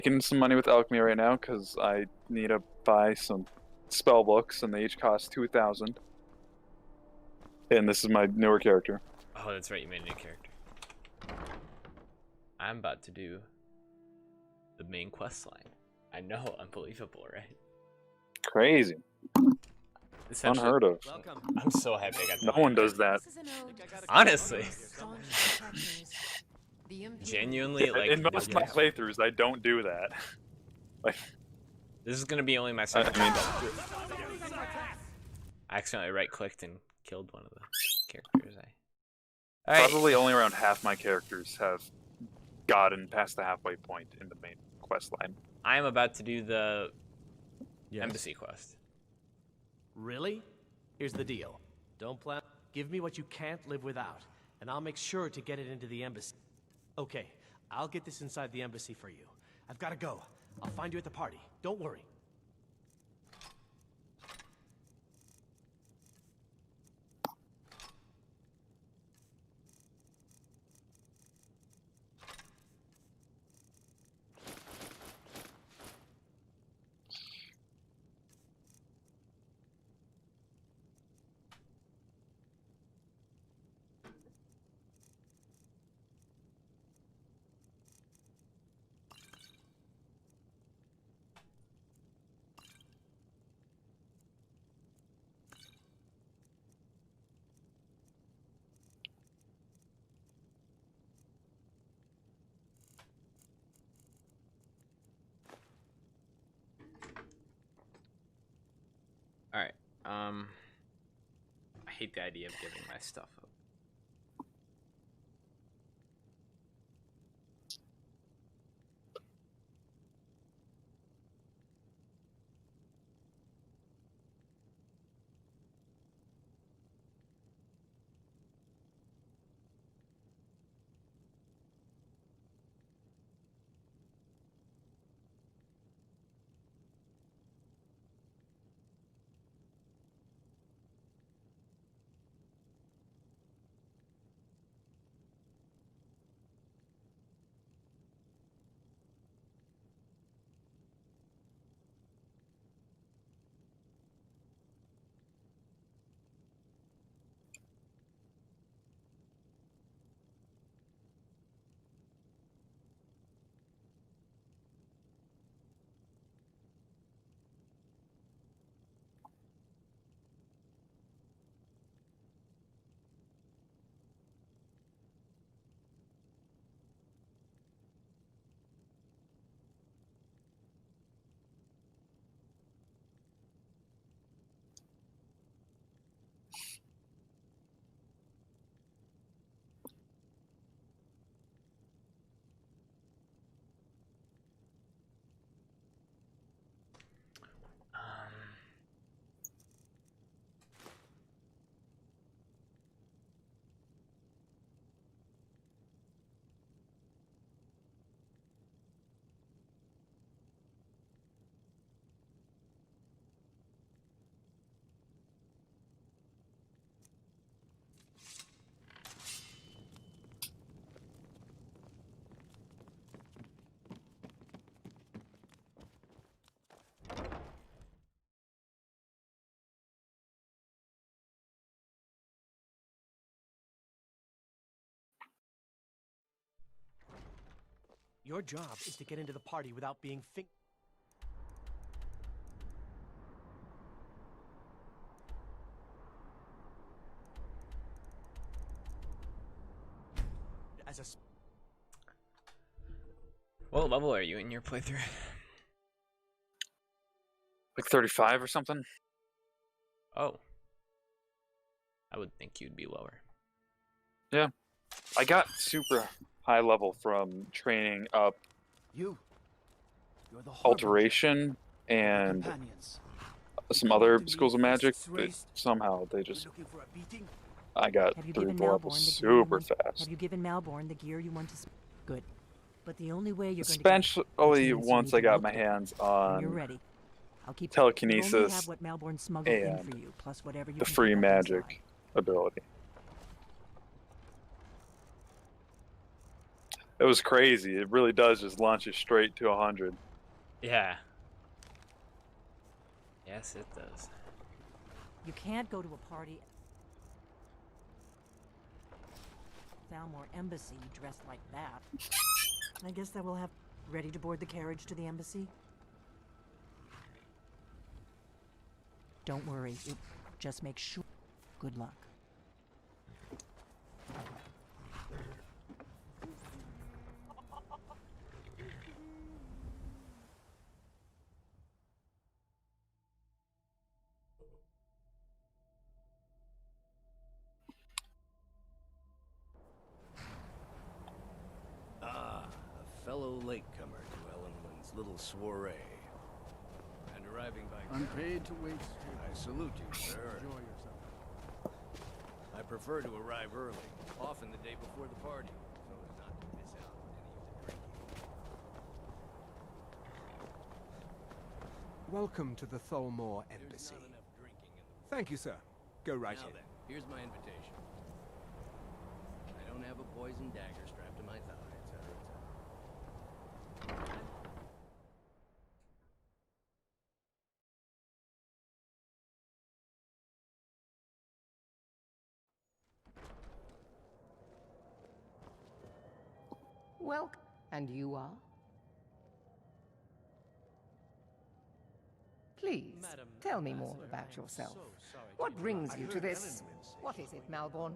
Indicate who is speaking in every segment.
Speaker 1: making some money with alchemy right now because I need to buy some spell books, and they each cost 2,000. And this is my newer character.
Speaker 2: Oh, that's right. You made a new character. I'm about to do the main quest line. I know, unbelievable, right?
Speaker 1: Crazy. Unheard of.
Speaker 2: Welcome. I'm so happy I got
Speaker 1: No
Speaker 2: that.
Speaker 1: one does that.
Speaker 2: Honestly. Genuinely,
Speaker 1: Yeah,
Speaker 2: like,
Speaker 1: in most of my playthroughs, I don't do that. Like,
Speaker 2: this is gonna be only my second
Speaker 1: I mean,
Speaker 2: I accidentally right-clicked and killed one of the characters. Alright.
Speaker 1: probably only around half my characters have gotten past the halfway point in the main quest line.
Speaker 2: I am about to do the embassy quest.
Speaker 3: Really? Here's the deal. Don't plan. Give me what you can't live without, and I'll make sure to get it into the embassy. Okay, I'll get this inside the embassy for you. I've got to go. I'll find you at the party. Don't worry.
Speaker 2: Alright, I hate the idea of giving my stuff up.
Speaker 3: Your job is to get into the party without being as a
Speaker 2: What level are you in your playthrough?
Speaker 1: Like 35 or something?
Speaker 2: Oh. I would think you'd be lower.
Speaker 1: Yeah. I got super high level from training up
Speaker 3: You're the
Speaker 1: alteration and some other schools of magic, but somehow they just... I got 3 levels super fast.
Speaker 4: Have you given Malborn the gear you want to... Good. But the only way you're going
Speaker 1: Especially once I got my hands on
Speaker 4: you're ready. I'll keep
Speaker 1: telekinesis
Speaker 4: what Malborn smuggled in
Speaker 1: and
Speaker 4: for you, plus whatever you
Speaker 1: the
Speaker 4: can
Speaker 1: free
Speaker 4: pick up
Speaker 1: magic
Speaker 4: inside.
Speaker 1: ability. It was crazy. It really does just launch you straight to 100.
Speaker 2: Yeah. Yes, it does.
Speaker 4: You can't go to a party. Thalmor Embassy dressed like that. I guess that we'll have ready to board the carriage to the embassy. Don't worry. Just make sure. Good luck.
Speaker 5: Fellow latecomer to Ellenland's little soiree. And arriving by
Speaker 6: Unpaid to wait.
Speaker 5: I salute you, sir.
Speaker 6: Enjoy yourself.
Speaker 5: I prefer to arrive early, often the day before the party, so as not to miss out on any of the drinking.
Speaker 6: Welcome to the Thalmor Embassy.
Speaker 5: There's not enough drinking in the...
Speaker 6: Thank you, sir. Go right
Speaker 5: Now
Speaker 6: in.
Speaker 5: then, here's my invitation. I don't have a poison dagger strapped to my thigh, etc., etc.
Speaker 7: Well, and you are? Please,
Speaker 3: Madam
Speaker 7: tell me more
Speaker 3: Ambassador,
Speaker 7: about
Speaker 3: I'm
Speaker 7: yourself.
Speaker 3: so sorry to
Speaker 7: What
Speaker 3: interrupt.
Speaker 7: brings
Speaker 3: I
Speaker 7: you to
Speaker 3: heard
Speaker 7: this? What is it, Malborn?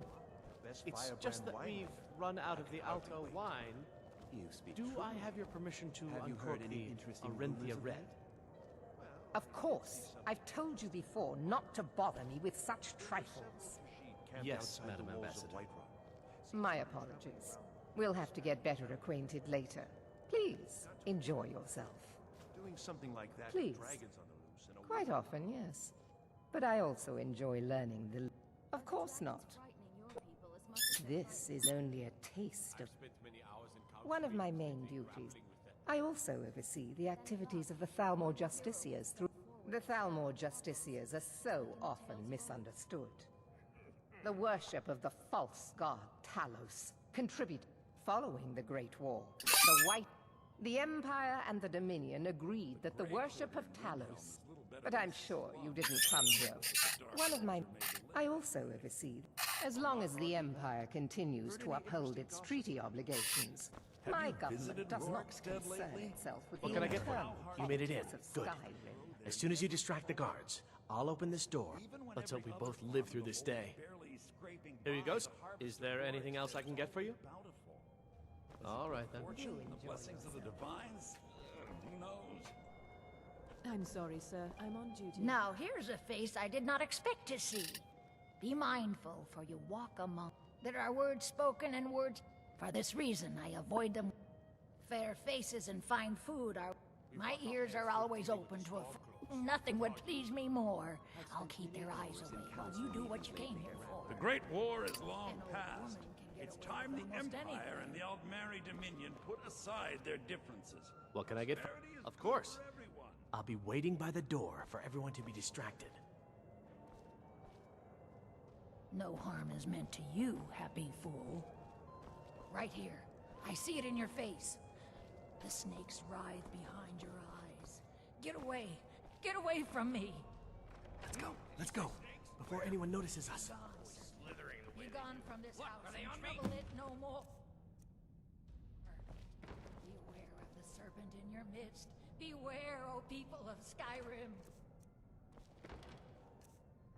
Speaker 3: It's just that we've run out of the Alto wine. Do I have your permission to uncork the Arinthia Red?
Speaker 7: Of course. I've told you before not to bother me with such trifles.
Speaker 3: Yes, Madam Ambassador.
Speaker 7: My apologies. We'll have to get better acquainted later. Please, enjoy yourself.
Speaker 8: Doing something like that
Speaker 7: Please.
Speaker 8: with dragons on the loose in a
Speaker 7: Quite often, yes. But I also enjoy learning the... Of course not. This is only a taste of... One of my main duties. I also oversee the activities of the Thalmor Justiciars through... The Thalmor Justiciars are so often misunderstood. The worship of the false god Talos contribute... Following the Great War, the Empire and the Dominion agreed that the worship of Talos... But I'm sure you didn't come here. One of my... I also oversee... As long as the Empire continues to uphold its treaty obligations, my government does not concern itself with
Speaker 3: What
Speaker 7: the
Speaker 3: can I get for you?
Speaker 7: internal
Speaker 3: You made it in.
Speaker 7: politics of
Speaker 3: Good.
Speaker 7: Skyrim.
Speaker 3: As soon as you distract the guards, I'll open this door. Let's hope we both live through this day. Here you go. Is there anything else I can get for you? All right, then.
Speaker 8: blessings of the divines. Who knows?
Speaker 9: I'm sorry, sir. I'm on duty.
Speaker 10: Now, here's a face I did not expect to see. Be mindful, for you walk among... There are words spoken and words... For this reason, I avoid them. Fair faces and fine food are... My ears are always open to a... Nothing would please me more. I'll keep their eyes away while you do what you came here for.
Speaker 8: The Great War is long
Speaker 10: An old
Speaker 8: past.
Speaker 10: woman can get
Speaker 8: It's
Speaker 10: away
Speaker 8: time
Speaker 10: with
Speaker 8: the
Speaker 10: almost
Speaker 8: Empire
Speaker 10: anything.
Speaker 8: and the Aldmeri Dominion put aside their differences.
Speaker 3: What can I get for...
Speaker 8: Prosperity is
Speaker 3: Of
Speaker 8: good
Speaker 3: course.
Speaker 8: for everyone.
Speaker 3: I'll be waiting by the door for everyone to be distracted.
Speaker 10: No harm is meant to you, happy fool. Right here. I see it in your face. The snakes writhe behind your eyes. Get away! Get away from me!
Speaker 3: Let's go. Let's go. Before anyone notices us.
Speaker 10: Be gone from this house and trouble it no more. Beware of the serpent in your midst. Beware, O people of Skyrim.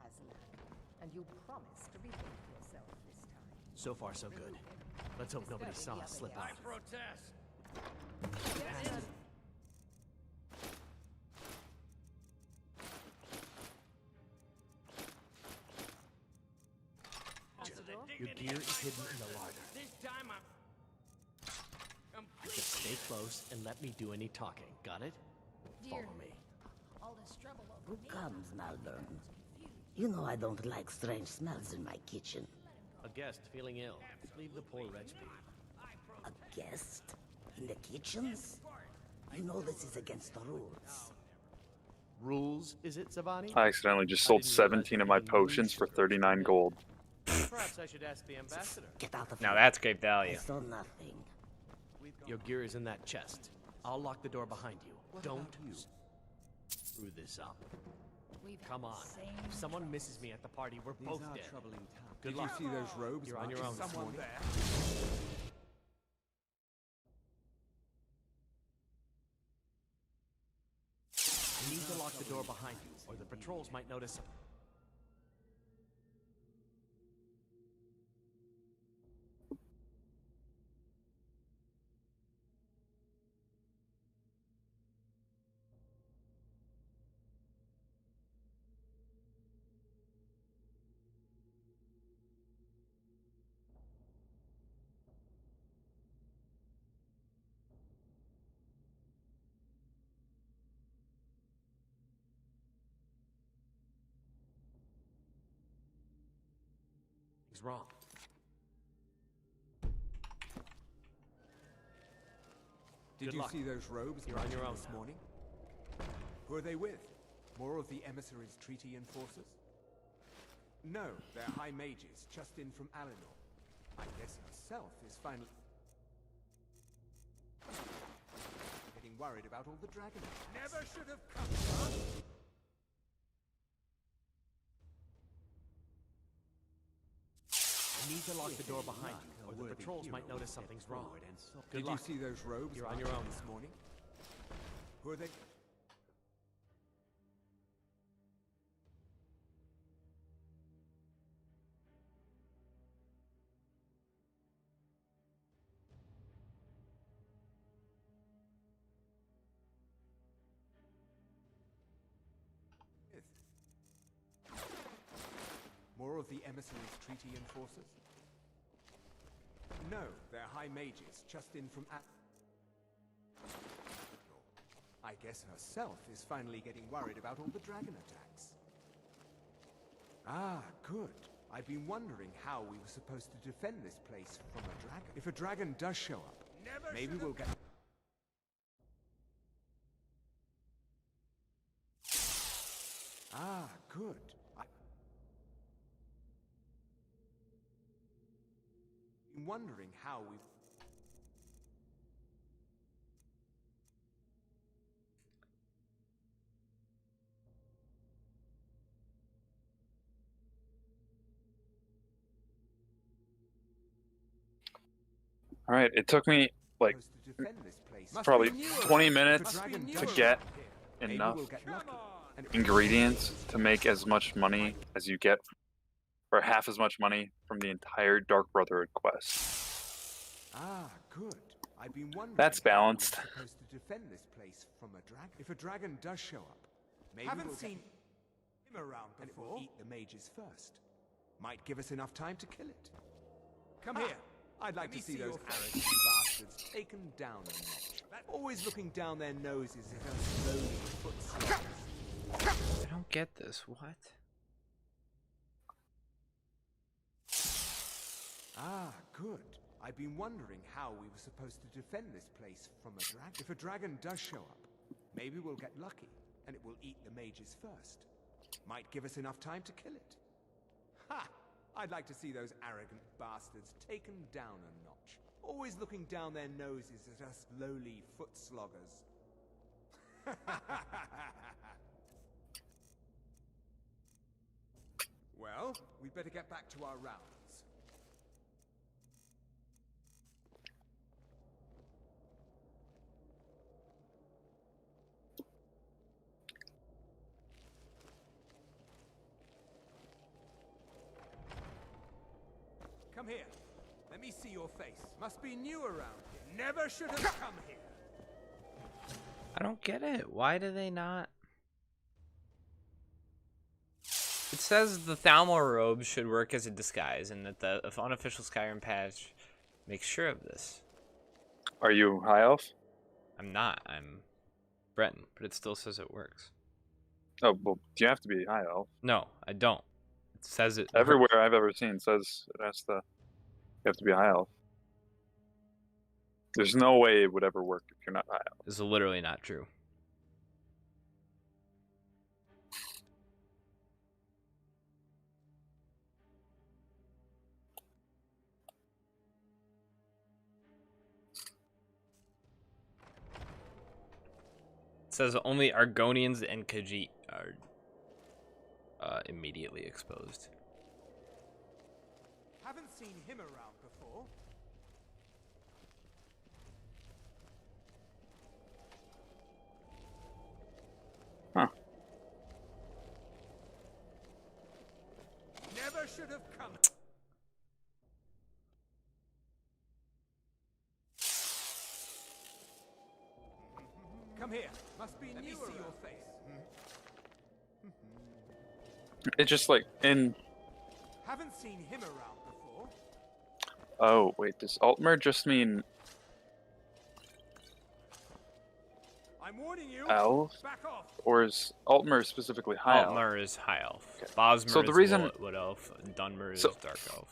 Speaker 7: Aslan, and you promise to behave yourself this time.
Speaker 3: So far, so good. Let's hope nobody saw us slip out.
Speaker 5: Protest!
Speaker 3: Your gear is hidden in the larder.
Speaker 5: This time I'm...
Speaker 3: Just stay close and let me do any talking. Got it?
Speaker 10: Dear,
Speaker 3: Follow me.
Speaker 10: all this trouble over
Speaker 11: Who
Speaker 10: me.
Speaker 11: comes, Malvern? You know I don't like strange smells in my kitchen.
Speaker 3: A guest feeling ill. Leave the poor wretch be.
Speaker 11: A guest? In the kitchens? You know this is against the rules.
Speaker 3: Rules, is it, Zavani?
Speaker 1: I accidentally just sold 17 of my potions for 39 gold.
Speaker 3: Perhaps I should ask the ambassador.
Speaker 11: Get out of
Speaker 2: Now
Speaker 11: here.
Speaker 2: that's great
Speaker 11: I
Speaker 2: value.
Speaker 11: saw nothing.
Speaker 3: Your gear is in that chest. I'll lock the door behind you. Don't screw this up. Come on. If someone misses me at the party, we're both dead. Good
Speaker 6: Did
Speaker 3: luck.
Speaker 6: you see those robes?
Speaker 3: You're on your own.
Speaker 6: Someone there.
Speaker 3: I need to lock the door behind you, or the patrols might notice. Something's wrong.
Speaker 6: Did you see those robes?
Speaker 3: You're on your own
Speaker 6: this morning. Who are they with? More of the emissaries' treaty enforcers? No, they're high mages, just in from Alinor. I guess herself is finally getting worried about all the dragon. Never should have come, son.
Speaker 3: I need to lock the door behind you, or the patrols might notice something's wrong.
Speaker 6: Did you see those robes?
Speaker 3: You're on your own
Speaker 6: this morning. Who are they? More of the emissaries' treaty enforcers? No, they're high mages, just in from I guess herself is finally getting worried about all the dragon attacks. Ah, good. I've been wondering how we were supposed to defend this place from a dragon. If a dragon does show up, maybe we'll get... Ah, good. I'm wondering how we...
Speaker 1: All right, it took me like probably 20 minutes to get enough ingredients to make as much money as you get, or half as much money from the entire Dark Brotherhood quest.
Speaker 6: Ah, good. I've been wondering.
Speaker 1: That's balanced.
Speaker 6: How we're supposed to defend this place from a dragon. If a dragon does show up, maybe we'll seen him around before. And it will eat the mages first. Might give us enough time to kill it. Come here. I'd like to see those arrogant bastards taken down a notch. Always looking down their noses at us slowly foot sluggers.
Speaker 2: I don't get this. What?
Speaker 6: Ah, good. I've been wondering how we were supposed to defend this place from a dragon. If a dragon does show up, maybe we'll get lucky, and it will eat the mages first. Might give us enough time to kill it. Ha! I'd like to see those arrogant bastards taken down a notch. Always looking down their noses at us lowly foot sloggers. Well, we'd better get back to our rounds. Come here. Let me see your face. Must be new around here. Never should have come here.
Speaker 2: I don't get it. Why do they not? It says the Thalmor robes should work as a disguise, and that the unofficial Skyrim patch makes sure of this.
Speaker 1: Are you high elf?
Speaker 2: I'm not. I'm Breton, but it still says it works.
Speaker 1: Oh, well, do you have to be high elf?
Speaker 2: No, I don't. It says it
Speaker 1: Everywhere I've ever seen says it has to. You have to be high elf. There's no way it would ever work if you're not high elf.
Speaker 2: This is literally not true. It says only Argonians and Khajiit are immediately exposed.
Speaker 6: Haven't seen him around before.
Speaker 1: Huh.
Speaker 6: Never should have come. Come here. Must be Let me see your face.
Speaker 1: It's just like in.
Speaker 6: Haven't seen him around before.
Speaker 1: Oh wait, does Altmer just mean
Speaker 6: I'm warning you.
Speaker 1: elf,
Speaker 6: Back off.
Speaker 1: or is Altmer specifically high elf?
Speaker 2: Altmer is high elf.
Speaker 1: Okay.
Speaker 2: Bosmer
Speaker 1: So the
Speaker 2: is
Speaker 1: reason-
Speaker 2: wood elf. Dunmer is
Speaker 1: So-
Speaker 2: dark elf.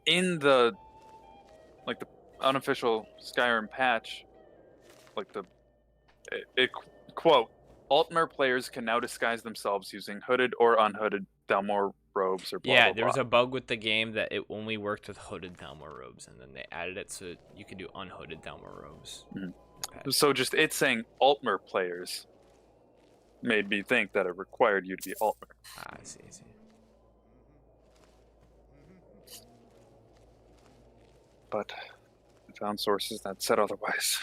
Speaker 1: In the like the unofficial Skyrim patch, like it quote, Altmer players can now disguise themselves using hooded or unhooded Thalmor robes or blah
Speaker 2: Yeah,
Speaker 1: blah
Speaker 2: there was
Speaker 1: blah.
Speaker 2: a bug with the game that it only worked with hooded Thalmor robes, and then they added it so you could do unhooded Thalmor robes.
Speaker 1: So just it saying Altmer players made me think that it required you to be Altmer.
Speaker 2: Ah, I see.
Speaker 1: But I found sources that said otherwise.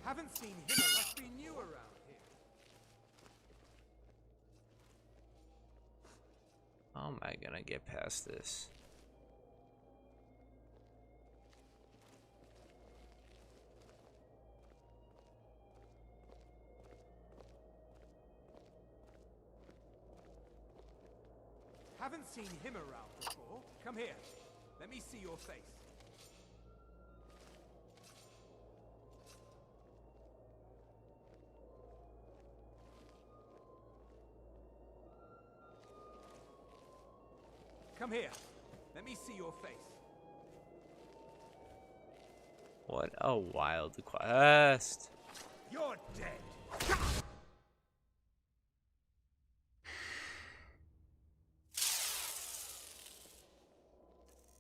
Speaker 6: Haven't seen him. Must be new around here.
Speaker 2: How am I gonna get past this?
Speaker 6: Haven't seen him around before. Come here. Let me see your face. Come here. Let me see your face.
Speaker 2: What a wild quest.
Speaker 6: You're dead.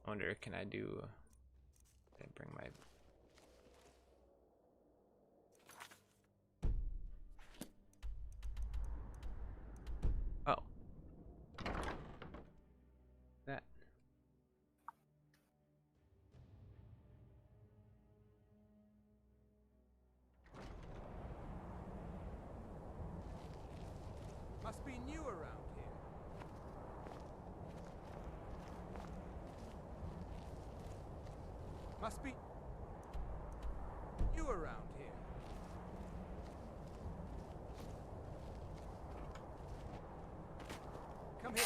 Speaker 2: I wonder, can I do... Can I bring my... Oh. That.
Speaker 6: Must be new around here. Must be new around here. Come here.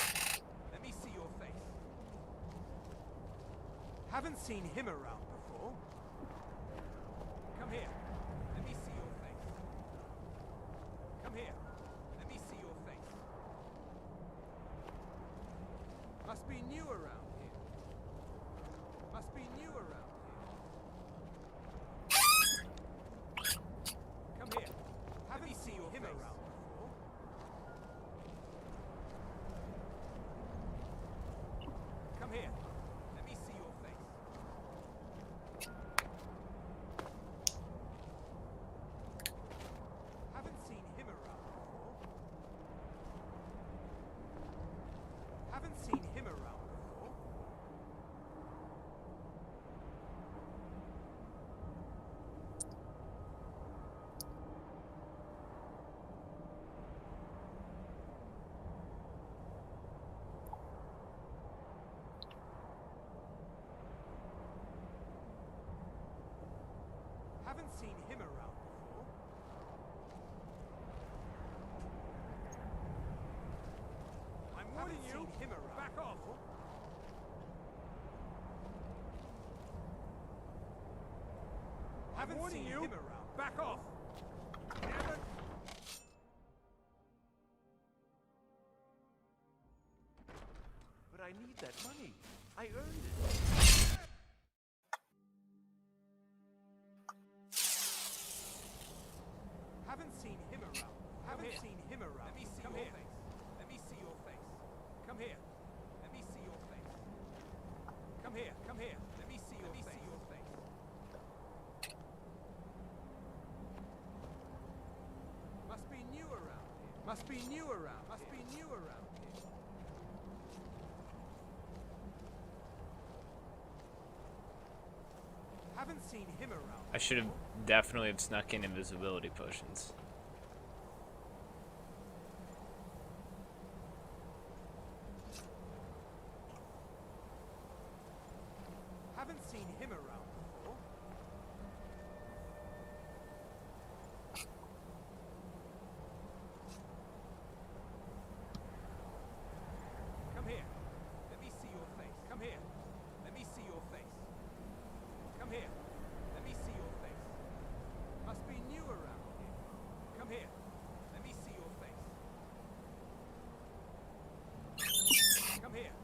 Speaker 6: Let me see your face. Haven't seen him around before. Come here. Let me see your face. Come here. Let me see your face. Must be new around here. Must be new around here. Come here. Haven't seen him around before. Come here. Let me see your face. Haven't seen him around before. Haven't seen him around before. Haven't seen him around before. I'm warning you. Him around. Back off. Haven't seen him around. Back off. Never.
Speaker 3: But I need that money. I earned it.
Speaker 6: Haven't seen him around. Haven't seen him around. Let me see your face. Let me see your face. Come here. Let me see your face. Come here. Come here. Let me see your face. See your face. Must be new around here. Must be new around. Must be new around here. Haven't seen him around.
Speaker 2: I should have definitely have snuck in invisibility potions.
Speaker 6: Haven't seen him around before. Come here. Let me see your face. Come here. Let me see your face. Come here. Let me see your face. Must be new around here. Come here. Let me see your face. Come here.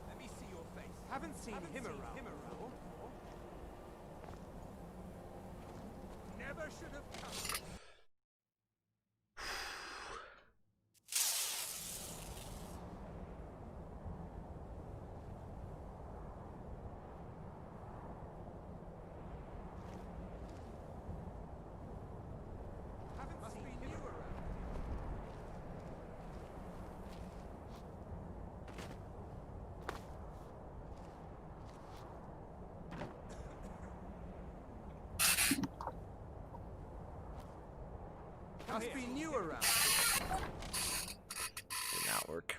Speaker 6: Let me see your face. Haven't seen him around. Before. Never should have come. Haven't seen him around. Must be new around.
Speaker 2: Did not work.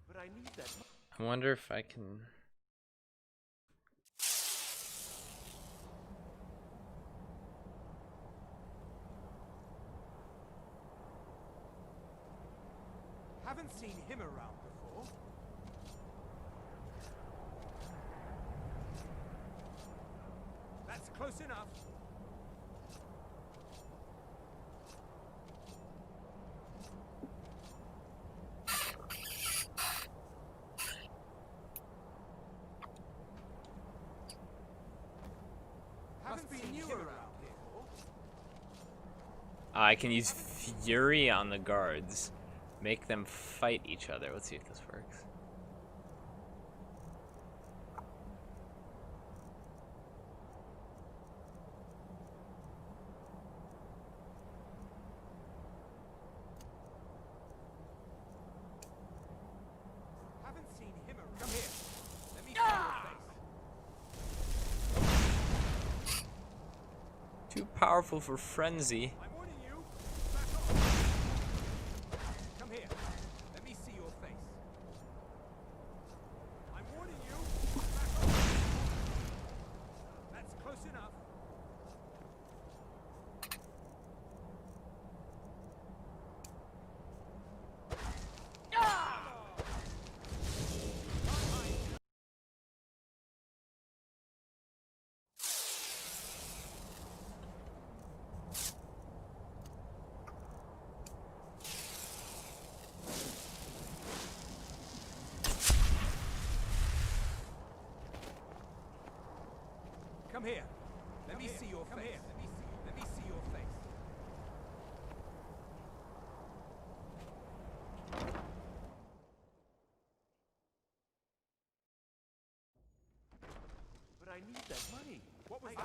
Speaker 3: But I need that money.
Speaker 2: I wonder if I can.
Speaker 6: Haven't seen him around before. That's close enough. Haven't been new around here.
Speaker 2: I can use Fury on the guards. Make them fight each other. Let's see if this works.
Speaker 6: Haven't seen him around. Come here. Let me see your face.
Speaker 2: Too powerful for frenzy.
Speaker 6: I'm warning you. Back off. Come here. Let me see your face. I'm warning you. Back off. That's close enough. Come here. Let me see your face. Come here. Let me see your face.
Speaker 3: But I need that money.
Speaker 6: What was that?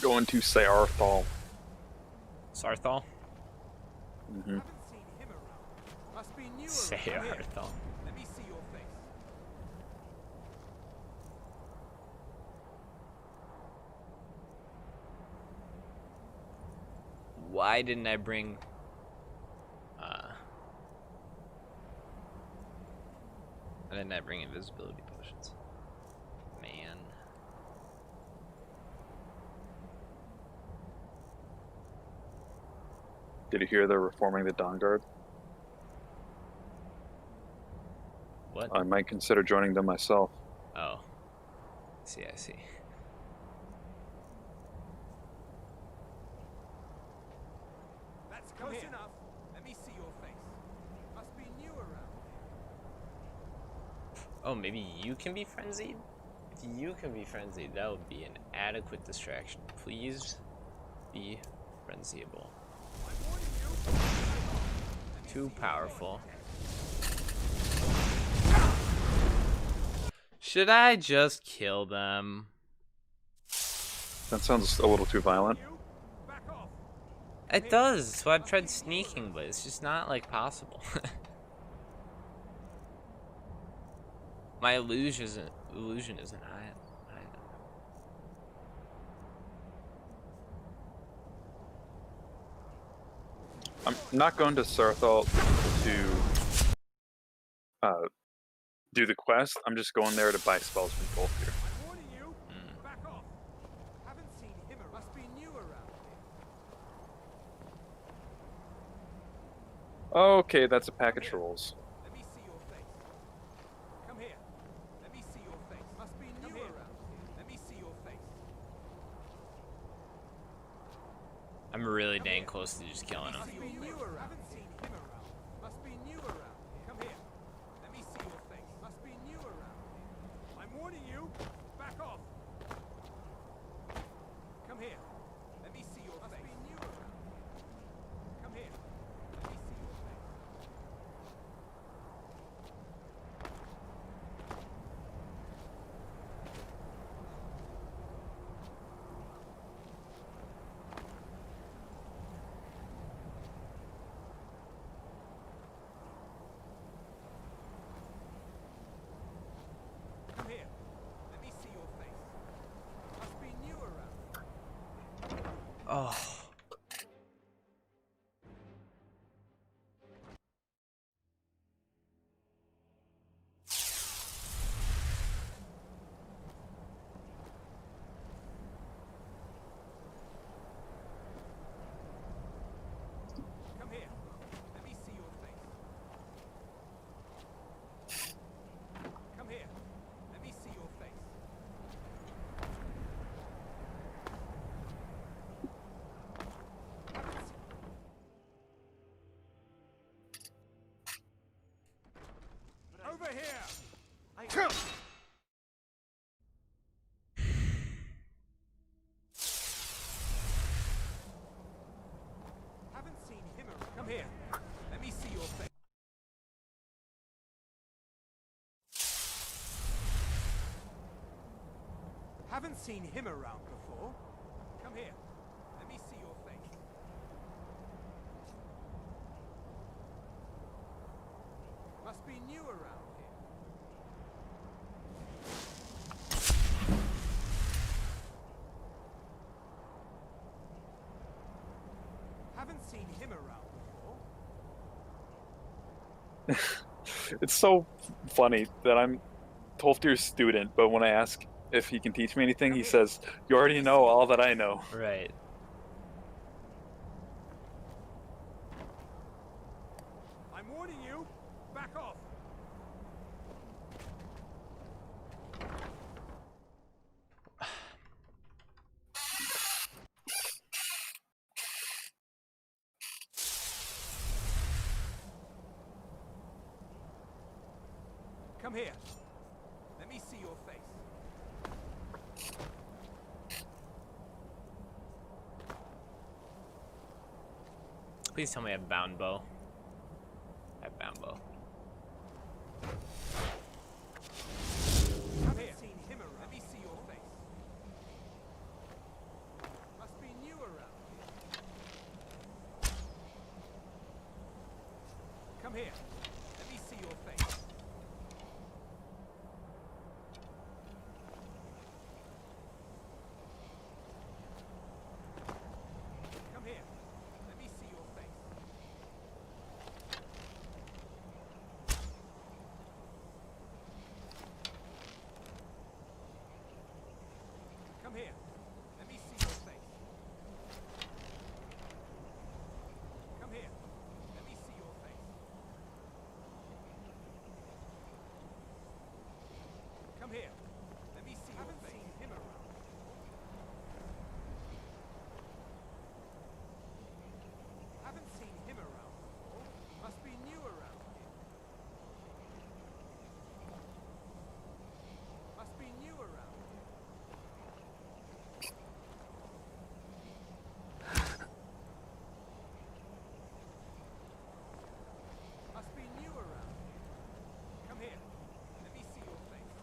Speaker 1: Going to Sayarthal.
Speaker 2: Sarthal?
Speaker 1: Mm-hmm.
Speaker 2: Sayarthal.
Speaker 6: Let me see your face.
Speaker 2: Why didn't I bring... Why didn't I bring invisibility potions? Man.
Speaker 1: Did you hear they're reforming the Dawn Guard?
Speaker 2: What?
Speaker 1: I might consider joining them myself.
Speaker 2: Oh. I see.
Speaker 6: That's close enough. Let me see your face. Must be new around here.
Speaker 2: Oh, maybe you can be frenzied? If you can be frenzied, that would be an adequate distraction. Please be frenziable. Too powerful. Should I just kill them?
Speaker 1: That sounds a little too violent.
Speaker 2: It does. So I've tried sneaking, but it's just not like possible. My illusion isn't high.
Speaker 1: I'm not going to Sarthal to do the quest. I'm just going there to buy spells from Tolkir. Okay, that's a package for rolls.
Speaker 6: Let me see your face. Come here. Let me see your face. Must be new around here. Let me see your face.
Speaker 2: I'm really dang close to just killing him.
Speaker 6: Must be new around. Haven't seen him around. Must be new around here. Come here. Let me see your face. Must be new around here. I'm warning you. Back off. Come here. Let me see your face. Must be new around here. Come here. Let me see your face. Come here. Let me see your face. Must be new around.
Speaker 2: Oh.
Speaker 6: Come here. Let me see your face. Come here. Let me see your face. Over here. Haven't seen him around. Come here. Let me see your face. Haven't seen him around before. Come here. Let me see your face. Must be new around here. Haven't seen him around before.
Speaker 1: It's so funny that I'm Tolkir's student, but when I ask if he can teach me anything, he says, "You already know all that I know."
Speaker 2: Right.
Speaker 6: I'm warning you. Back off. Come here. Let me see your face.
Speaker 2: Please tell me I have bound bow. I have bound bow.
Speaker 6: Come here. Seen him around. Let me see your face. here. Let me see your face. Seen him around. Haven't seen him around before. Must be new around here. Must be new around here. Must be new around here. Come here. Let me see your face.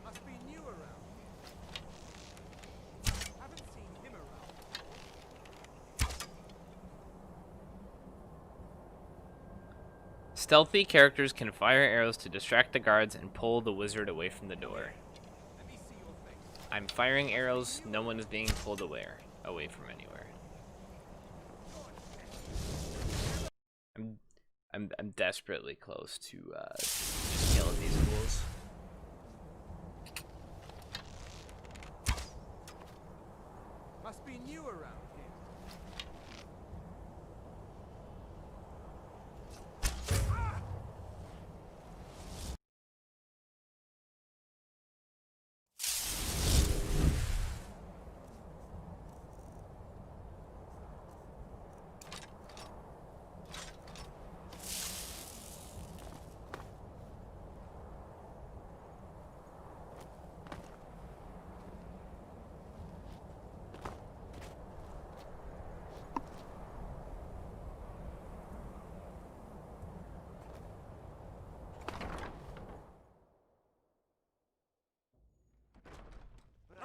Speaker 6: Must be new around here. Haven't seen him around.
Speaker 2: Stealthy characters can fire arrows to distract the guards and pull the wizard away from the door.
Speaker 6: Let me see your face.
Speaker 2: I'm firing arrows, no one is being pulled away from anywhere. I'm desperately close to just killing these fools.
Speaker 6: Must be new around here.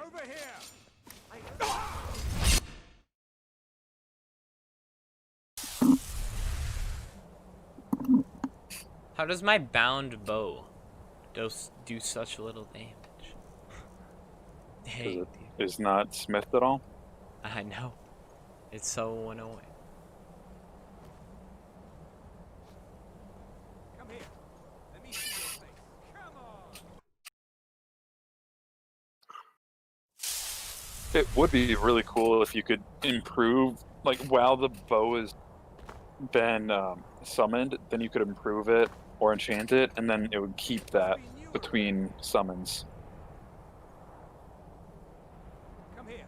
Speaker 6: Over here!
Speaker 2: How does my bound bow do such little damage? Dang,
Speaker 1: It is not smithed at all.
Speaker 2: I know. It's so annoying.
Speaker 6: Come here. Let me see your face. Come on!
Speaker 1: It would be really cool if you could improve, like, while the bow has been summoned, then you could improve it or enchant it, and then it would keep that between summons.
Speaker 6: Come here.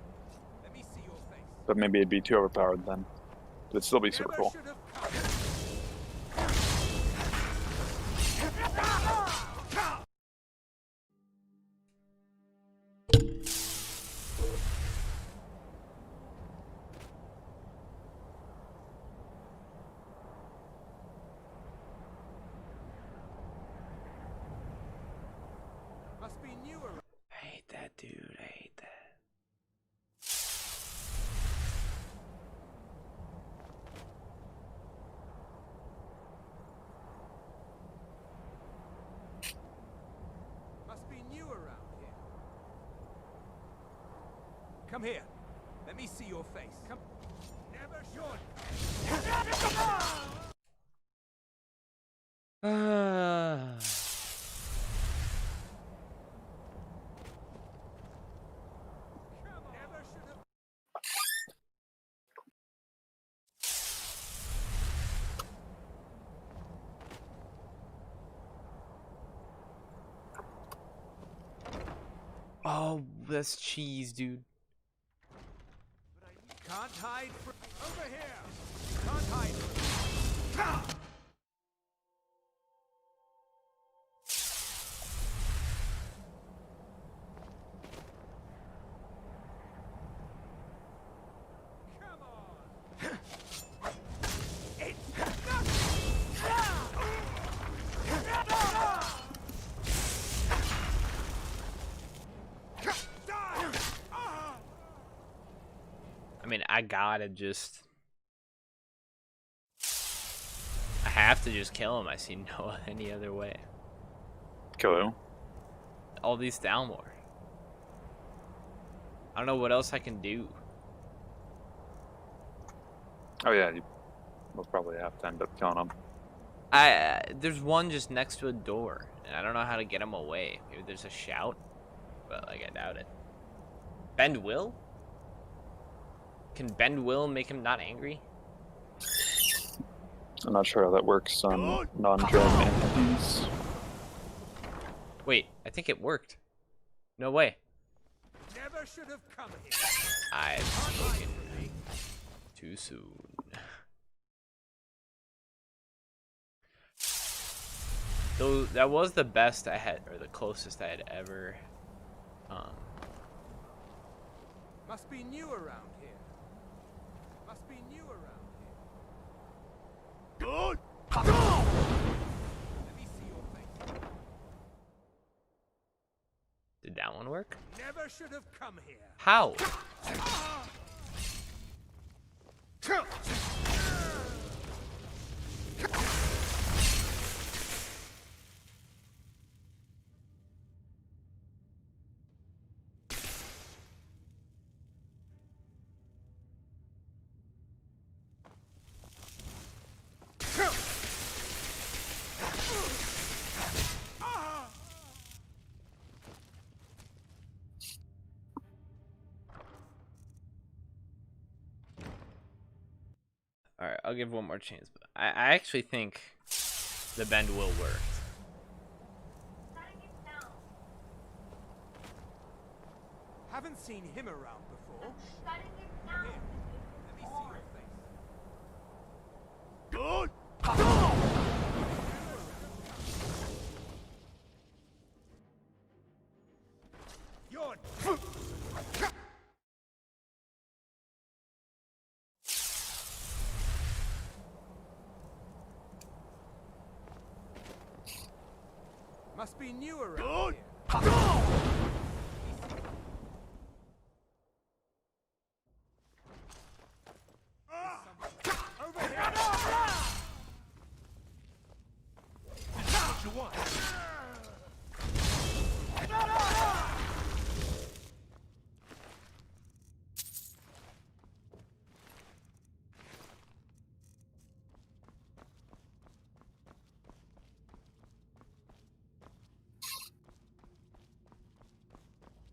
Speaker 6: Let me see your face.
Speaker 1: But maybe it'd be too overpowered then. But it'd still be super
Speaker 6: Never
Speaker 1: cool.
Speaker 6: should have come. Must be new around.
Speaker 2: I hate that, dude. I hate that.
Speaker 6: Must be new around here. Come here. Let me see your face. Come. Never should. Never should have.
Speaker 2: Oh, that's cheese, dude.
Speaker 6: Can't hide from. Over here. Can't hide from. Come on.
Speaker 2: I mean, I gotta just... I have to just kill him. I see no any other way.
Speaker 1: Kill who?
Speaker 2: All these Thalmor. I don't know what else I can do.
Speaker 1: Oh yeah, you will probably have to end up killing him.
Speaker 2: There's one just next to a door, and I don't know how to get him away. Maybe there's a shout, but like I doubt it. Bend will? Can bend will make him not angry?
Speaker 1: I'm not sure how that works on non-drone entities.
Speaker 2: Wait, I think it worked. No way.
Speaker 6: Never should have come here.
Speaker 2: I've spoken too soon. Though that was the best I had, or the closest I had ever.
Speaker 6: Must be new around here. Must be new around here. Good. Let me see your face.
Speaker 2: Did that one work?
Speaker 6: Never should have come here.
Speaker 2: How? Alright, I'll give one more chance. But I actually think the bend will work.
Speaker 6: Haven't seen him around before. Here, let me see your face. Good. You're must be new around here. Over here. What you want?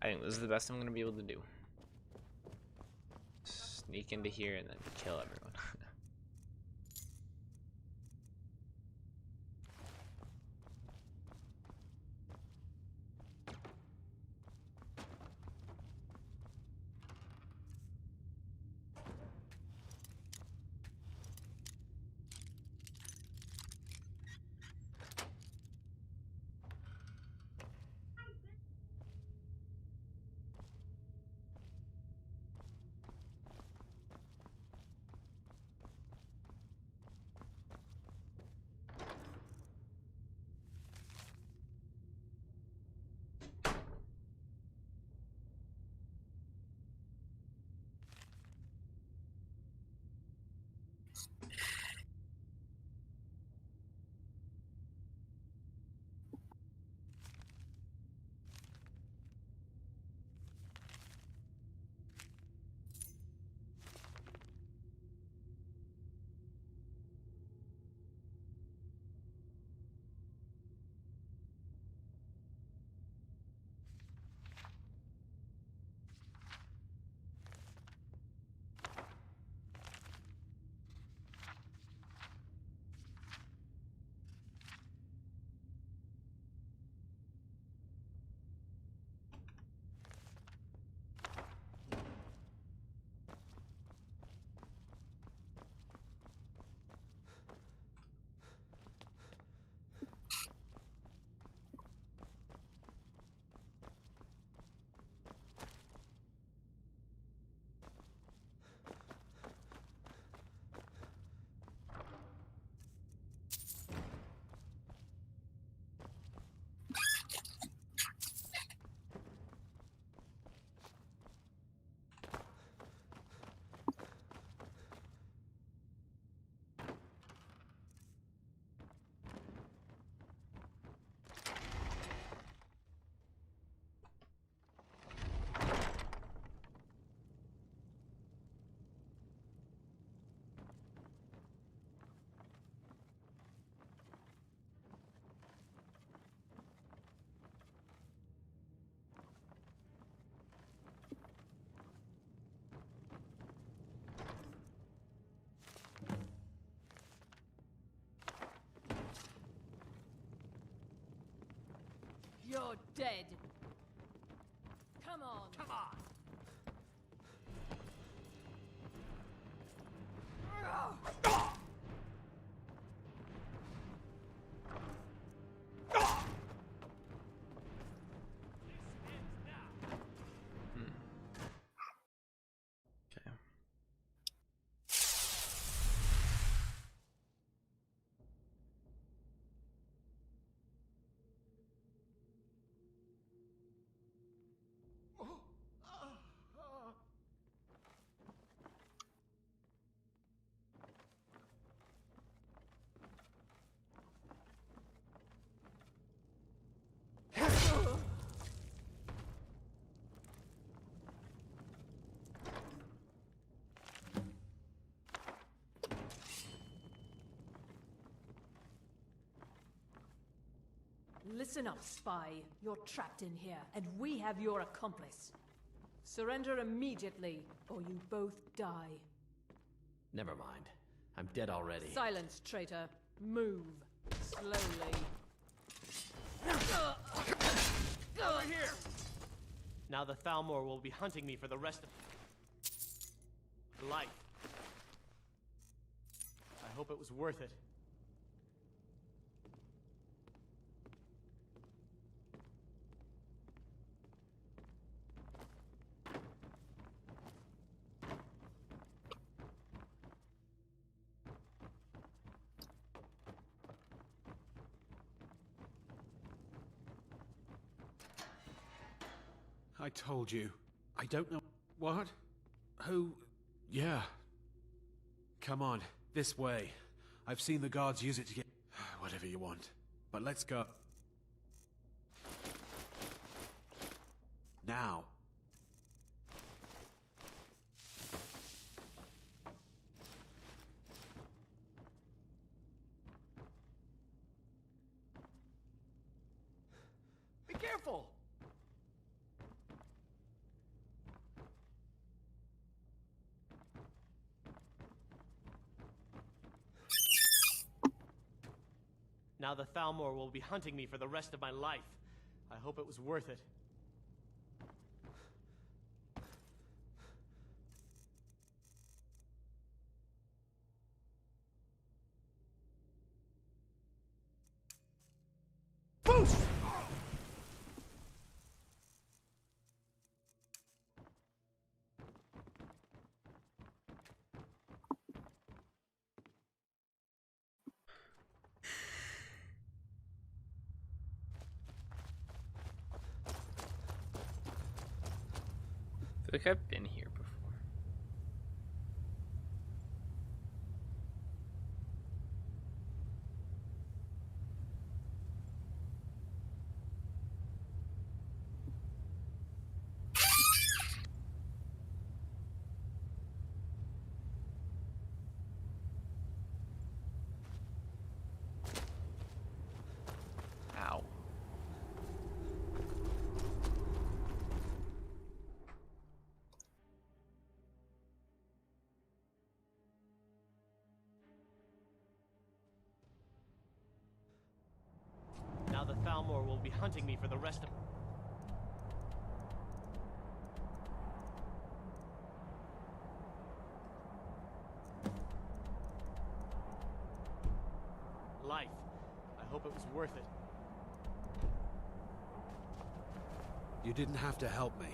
Speaker 2: I think this is the best I'm going to be able to do. Sneak into here and then kill everyone.
Speaker 9: You're dead. Come on.
Speaker 3: Come on!
Speaker 2: Okay.
Speaker 9: Listen up, spy. You're trapped in here, and we have your accomplice. Surrender immediately, or you both die.
Speaker 3: Never mind. I'm dead already.
Speaker 9: Silence, traitor. Move. Slowly.
Speaker 3: Over here! Now the Thalmor will be hunting me for the rest of life. I hope it was worth it.
Speaker 6: I told you. I don't know. What? Who? Yeah. Come on, this way. I've seen the guards use it to get... Whatever you want. But let's go. Now.
Speaker 3: Be careful! Now the Thalmor will be hunting me for the rest of my life. I hope it was worth it. Boosh!
Speaker 2: I feel like I've been here before. Ow.
Speaker 3: Now the Thalmor will be hunting me for the rest of... life. I hope it was worth it.
Speaker 6: You didn't have to help me.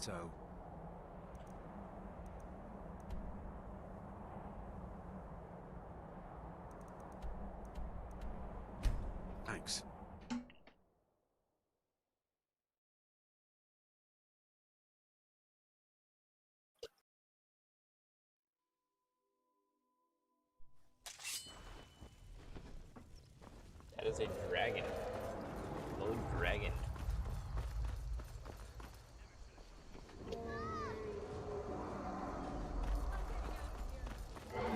Speaker 6: So... thanks.
Speaker 2: That is a dragon. Low dragon.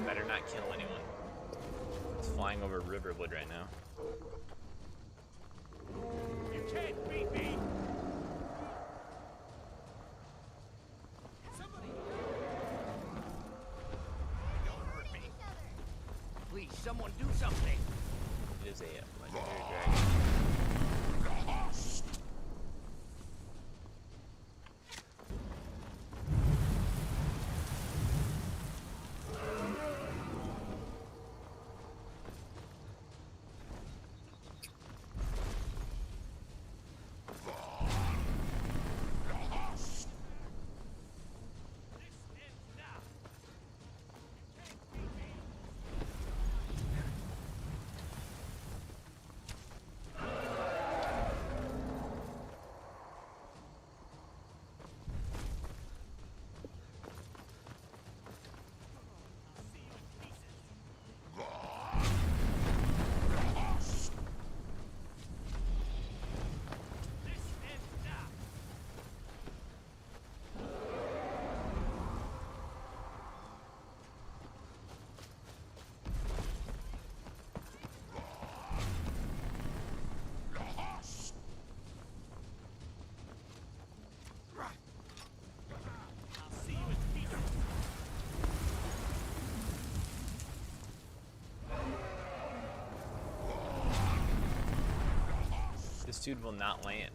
Speaker 2: Better not kill anyone. flying over Riverwood right now.
Speaker 5: You can't beat me! Somebody! Don't hurt me. Please, someone do something!
Speaker 2: It is a legendary dragon. This dude will not land.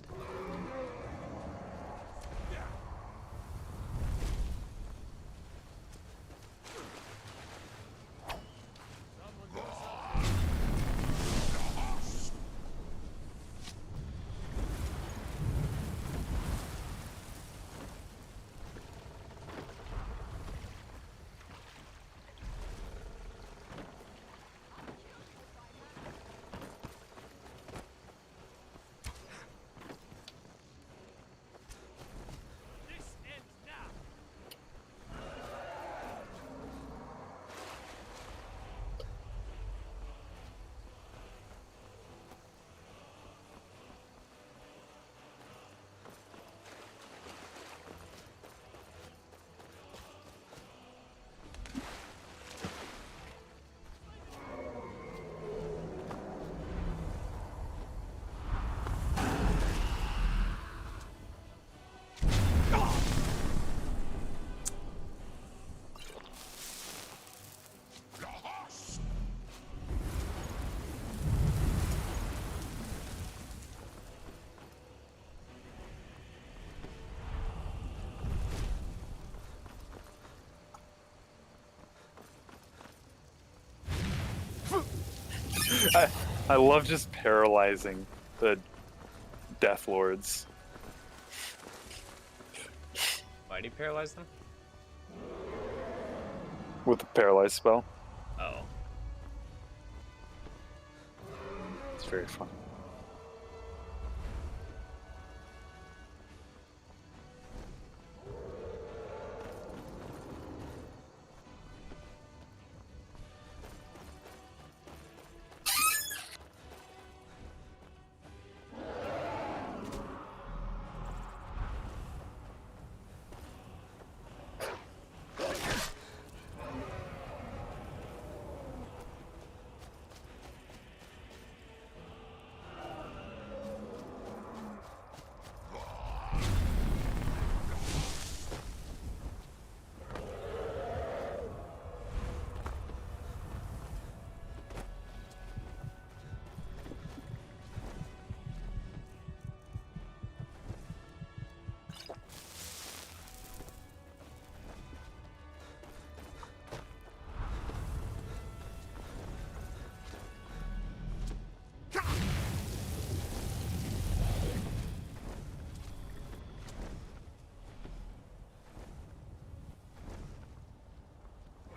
Speaker 1: I love just paralyzing the Death Lords.
Speaker 2: Why do you paralyze them?
Speaker 1: With the paralyze spell.
Speaker 2: Oh.
Speaker 1: It's very fun.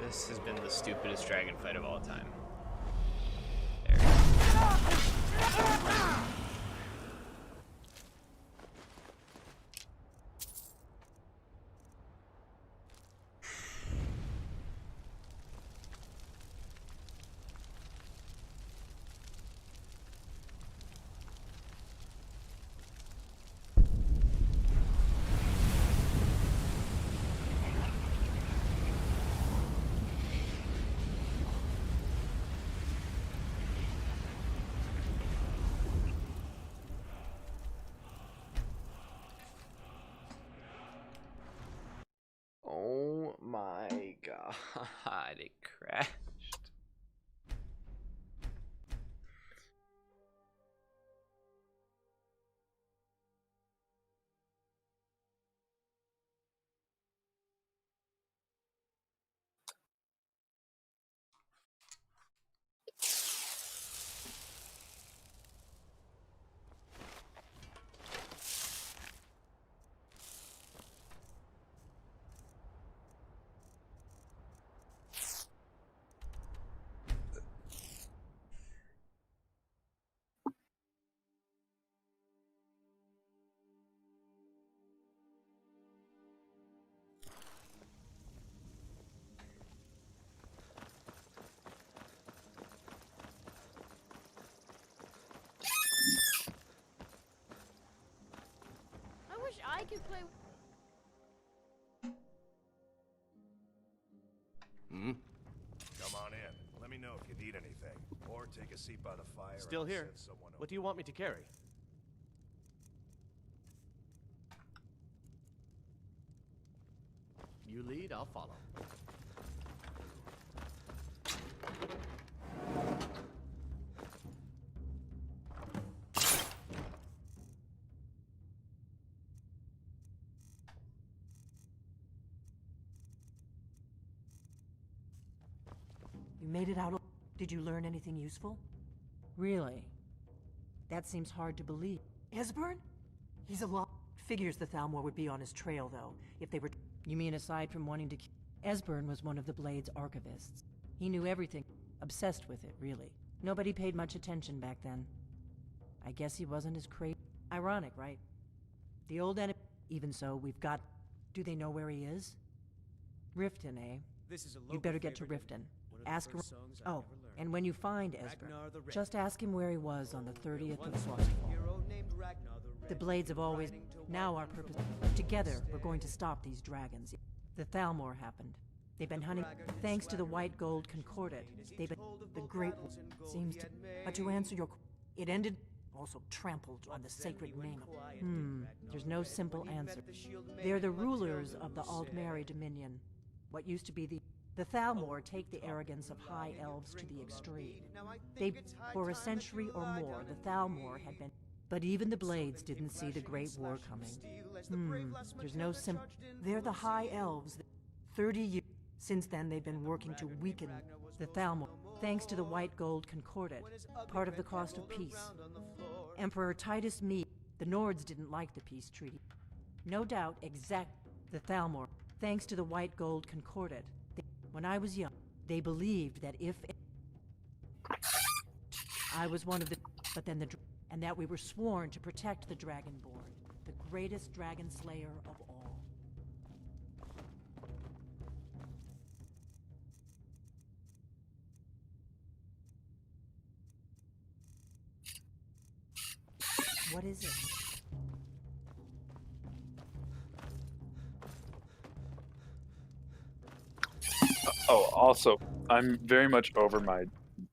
Speaker 2: This has been the stupidest dragon fight of all time. my god, it crashed.
Speaker 12: I wish I could play.
Speaker 5: Hmm? Come on in. Let me know if you need anything. Or take a seat by the fire.
Speaker 3: Still
Speaker 5: and I'll
Speaker 3: here.
Speaker 5: send someone
Speaker 3: What do you want me to carry? You lead, I'll follow.
Speaker 4: You made it out. Did you learn anything useful? Really? That seems hard to believe. Esbern? He's alive. Figures the Thalmor would be on his trail, though, if they were... You mean aside from wanting to... Esbern was one of the Blade's archivists. He knew everything. Obsessed with it, really. Nobody paid much attention back then. I guess he wasn't as crazy. Ironic, right? The old enemy... Even so, we've got... Do they know where he is? Riften, eh?
Speaker 3: This is a
Speaker 4: You'd better get to Riften. Ask him... Oh, and when you find Esbern, just ask him where he was on the 30th of Frostfall. The Blades have always... Now our purpose... Together, we're going to stop these dragons. The Thalmor happened. They've been hunting... Thanks to the White Gold Concordat, they've been... The Great... Seems to... But to answer your... It ended... Also trampled on the sacred name of... There's no simple answer. They're the rulers of the Aldmeri Dominion. What used to be the... The Thalmor take the arrogance of high elves to the extreme. They... For a century or more, the Thalmor had been... But even the Blades didn't see the Great War coming. There's no They're the High Elves. 30 years since then, they've been working to weaken the Thalmor, thanks to the White Gold Concordat, part of the cost of peace. Emperor Titus Me, the Nords didn't like the peace treaty. No doubt, the Thalmor, thanks to the White Gold Concordat. When I was young, they believed that if I was one of the... But then and that we were sworn to protect the Dragonborn, the greatest dragon slayer of all. What is it?
Speaker 1: Oh, also, I'm very much over my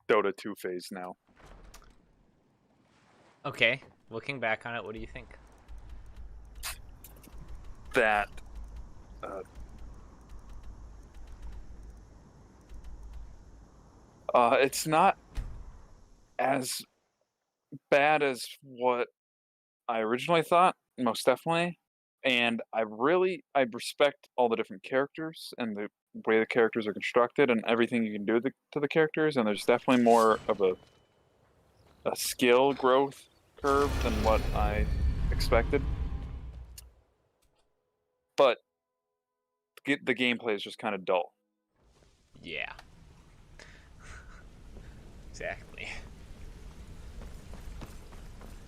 Speaker 1: Dota 2 phase now.
Speaker 2: Okay, looking back on it, what do you think?
Speaker 1: That it's not as bad as what I originally thought, most definitely. And I respect all the different characters and the way the characters are constructed and everything you can do to the characters. And there's definitely more of a skill growth curve than what I expected. But the gameplay is just kind of dull.
Speaker 2: Yeah. Exactly.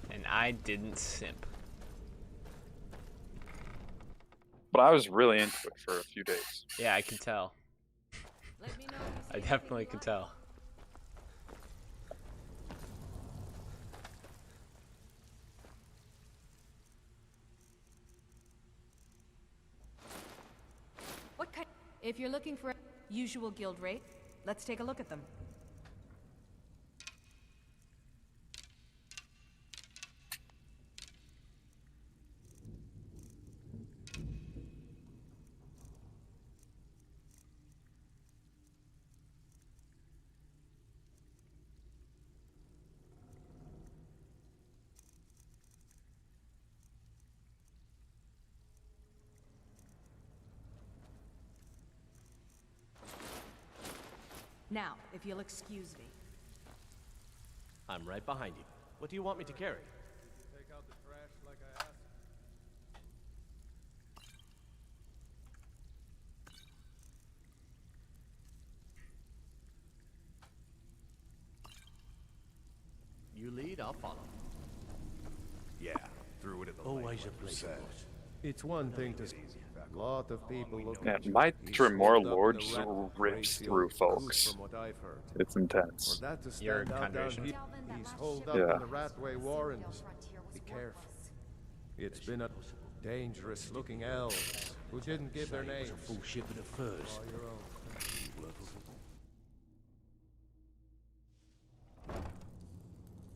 Speaker 2: And I didn't simp.
Speaker 1: But I was really into it for a few days.
Speaker 2: Yeah, I can tell. I definitely can tell.
Speaker 9: What kind? If you're looking for usual guild rate, let's take a look at them. Now, if you'll excuse me.
Speaker 3: I'm right behind you. What do you want me to carry?
Speaker 5: Take out the trash like I asked.
Speaker 3: You lead, I'll follow.
Speaker 13: Yeah, threw it at the
Speaker 3: Always
Speaker 13: lake,
Speaker 3: a
Speaker 13: like you
Speaker 3: pleasure,
Speaker 13: said.
Speaker 3: boss.
Speaker 13: It's one thing to see a lot of people look
Speaker 1: Yeah,
Speaker 13: at you.
Speaker 1: my
Speaker 13: He's
Speaker 1: Tremor
Speaker 13: holed up in
Speaker 1: Lord
Speaker 13: the
Speaker 1: just
Speaker 13: rat
Speaker 1: rips
Speaker 13: race
Speaker 1: through
Speaker 13: field,
Speaker 1: folks.
Speaker 13: from what I've heard.
Speaker 1: It's
Speaker 13: For
Speaker 1: intense.
Speaker 13: that to
Speaker 2: You're
Speaker 13: stand out down
Speaker 2: Conjuration.
Speaker 13: here, he's holed up
Speaker 1: Yeah.
Speaker 13: in the Ratway Warrens. Be careful. It's been a dangerous looking elves who didn't give their names.
Speaker 3: Full shipment of furs.
Speaker 13: All your own.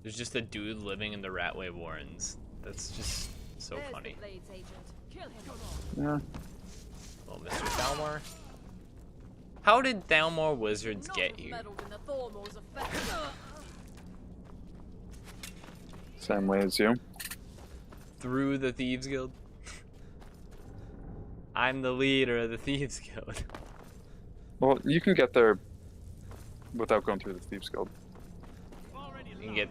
Speaker 2: There's just a dude living in the Ratway Warrens. That's just so funny.
Speaker 9: Blades agent. Kill him.
Speaker 1: Yeah.
Speaker 2: Oh, Mr. Thalmor. How did Thalmor wizards get here?
Speaker 1: Same way as you.
Speaker 2: Through the Thieves Guild? I'm the leader of the Thieves Guild.
Speaker 1: Well, you can get there without going through the Thieves Guild.
Speaker 2: You can get,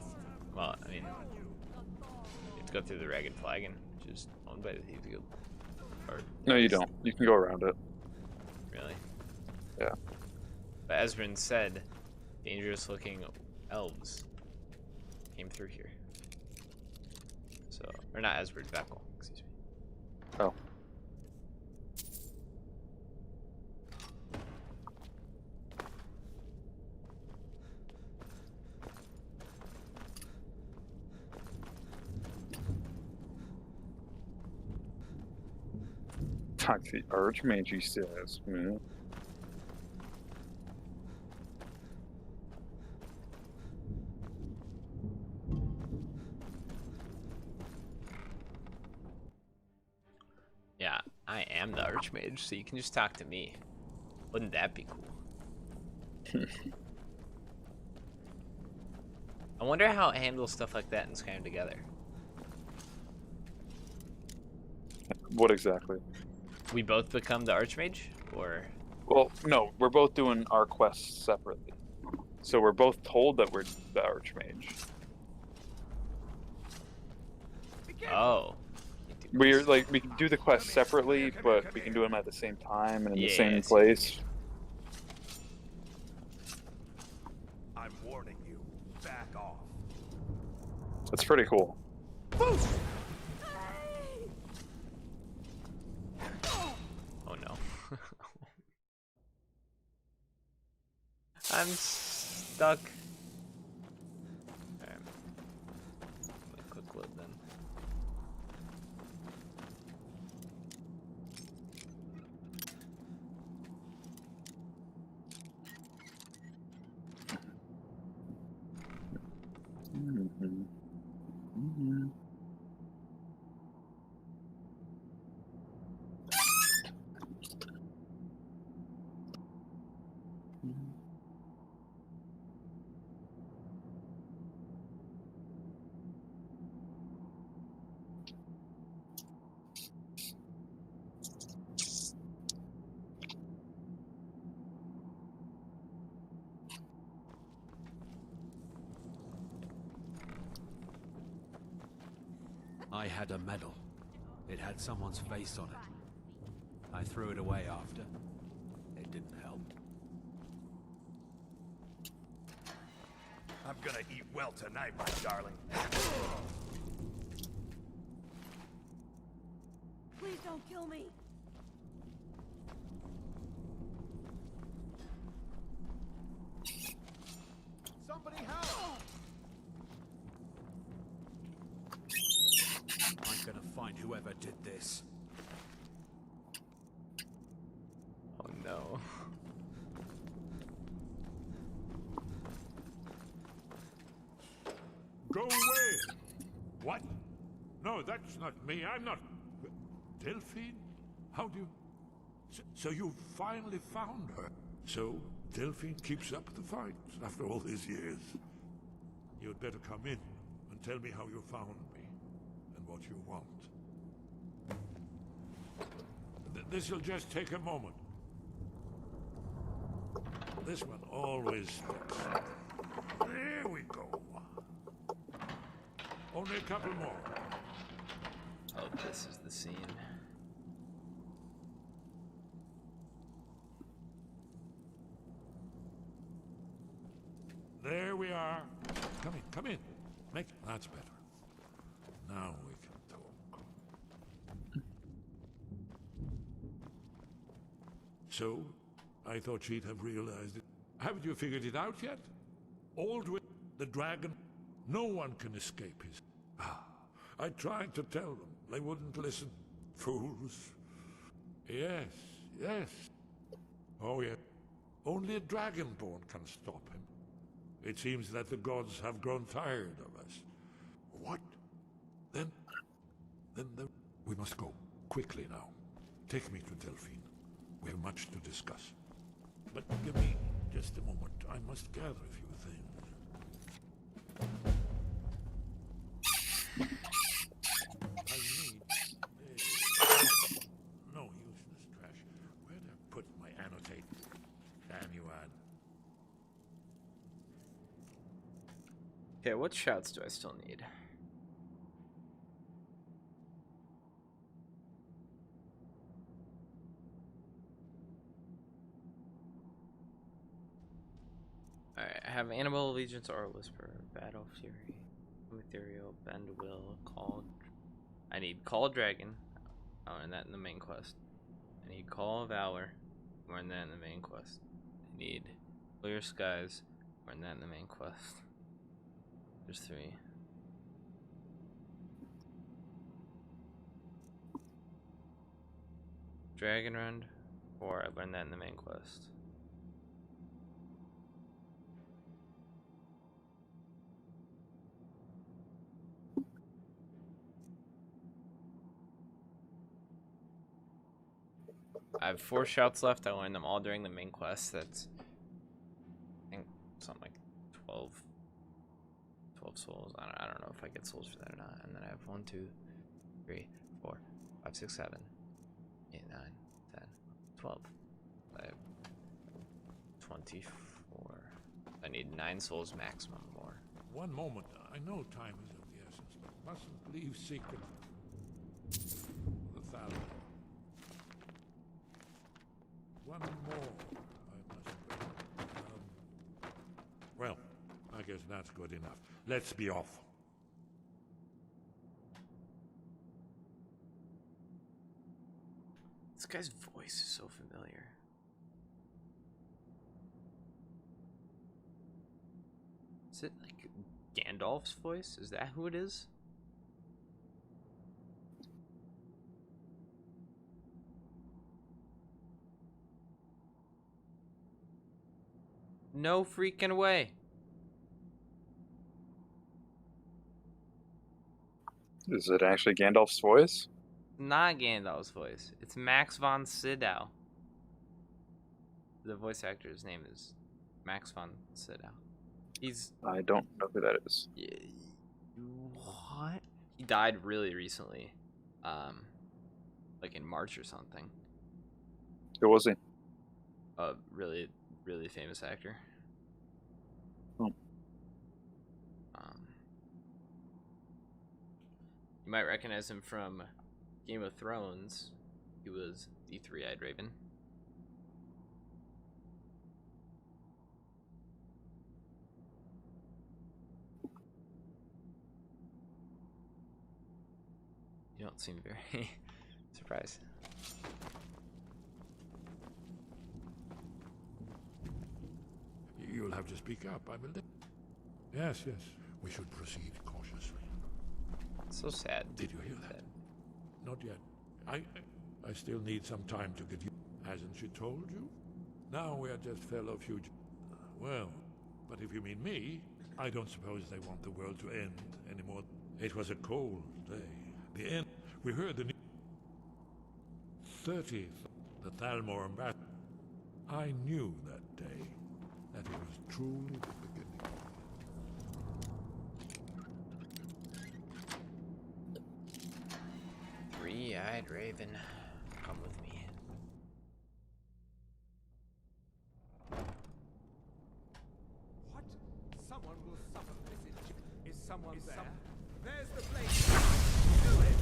Speaker 2: well, I mean, you have to go through the Ragged Flagon, which is owned by the Thieves Guild. Or,
Speaker 1: No, you don't. You can go around it.
Speaker 2: really?
Speaker 1: Yeah.
Speaker 2: But Esbrin said, dangerous looking elves came through here. So, or not Esbrin, Vekel, excuse me.
Speaker 1: Oh. Talk to the Archmage, he says. Mm.
Speaker 2: Yeah, I am the Archmage, so you can just talk to me. Wouldn't that be cool? I wonder how it handles stuff like that in Skyrim together.
Speaker 1: What exactly?
Speaker 2: We both become the Archmage, or?
Speaker 1: Well, no, we're both doing our quests separately. So we're both told that we're the Archmage.
Speaker 2: Oh.
Speaker 1: We're like, we can do the quests separately, but we can do them at the same time and in the
Speaker 2: Yeah,
Speaker 1: same
Speaker 2: I see.
Speaker 1: place.
Speaker 13: I'm warning you. Back off.
Speaker 1: That's pretty cool.
Speaker 2: Oh no. I'm stuck. Alright. Quick load then.
Speaker 1: Mhm. Mhm.
Speaker 5: I had a medal. It had someone's face on it. I threw it away after. It didn't help.
Speaker 13: I'm gonna eat well tonight, my darling.
Speaker 9: Please don't kill me.
Speaker 5: Somebody help! I'm gonna find whoever did this.
Speaker 2: Oh no.
Speaker 14: Go away! What? No, that's not me. I'm not... Delphine? How do you... So you finally found her. So Delphine keeps up the fight after all these years. You'd better come in and tell me how you found me and what you want. This'll just take a moment. This one always sticks. There we go. Only a couple more.
Speaker 2: Oh, this is the scene.
Speaker 14: There we are. Come in, come in. That's better. Now we can talk. So, I thought she'd have realized it. Haven't you figured it out yet? Aldwin, the dragon, no one can escape his... I tried to tell them. They wouldn't listen. Fools. Yes, yes. Oh, yes. Only a dragonborn can stop him. It seems that the gods have grown tired of us. What? Then we must go. Quickly now. Take me to Delphine. We have much to discuss. But give me just a moment. I must gather a few things. I need... no useless trash. Where did I put my annotate? Damn you, Anne.
Speaker 2: Okay, what shouts do I still need? Alright, I have Animal Allegiance, Aura Whisper, Battle Fury, Ethereal, Bend Will, Call. I need Call Dragon. I'll learn that in the main quest. I need Call of Valor. I'll learn that in the main quest. I need Clear Skies. I'll learn that in the main quest. There's 3. Dragon Rend. 4. I learned that in the main quest. I have 4 shouts left. I learned them all during the main quest. That's, I think, something like 12 souls. I don't know if I get souls for that or not. And then I have 1, 2, 3, 4, 5, 6, 7, 8, 9, 10, 12. I have 24. I need 9 souls maximum more.
Speaker 14: One moment. I know time is of the essence, but mustn't leave secret. The Thalmor. One more. I must. Well, I guess that's good enough. Let's be off.
Speaker 2: This guy's voice is so familiar. Is it like Gandalf's voice? Is that who it is? No freaking way.
Speaker 1: Is it actually Gandalf's voice?
Speaker 2: Not Gandalf's voice. It's Max von Sydow. The voice actor's name is Max von Sydow.
Speaker 1: I don't know who that is.
Speaker 2: What? He died really recently. Like in March or something.
Speaker 1: Who was he?
Speaker 2: A really, really famous actor.
Speaker 1: Oh.
Speaker 2: You might recognize him from Game of Thrones. He was the Three-Eyed Raven. You don't seem very surprised.
Speaker 14: You'll have to speak up, I believe. Yes, yes. We should proceed cautiously.
Speaker 2: So sad.
Speaker 14: Did you hear that? Not yet. I still need some time to get you. Hasn't she told you? Now we are just fellow fugitives. Well, but if you mean me, I don't suppose they want the world to end anymore. It was a cold day. The end. We heard the 30th, the Thalmor ambassador. I knew that day that it was truly the beginning.
Speaker 2: Three-Eyed Raven, come with me.
Speaker 6: Someone will suffer this. Is someone there? There's the place. Do it.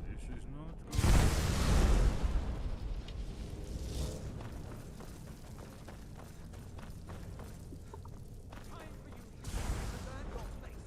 Speaker 8: This is not good.
Speaker 6: Time for you to learn your place.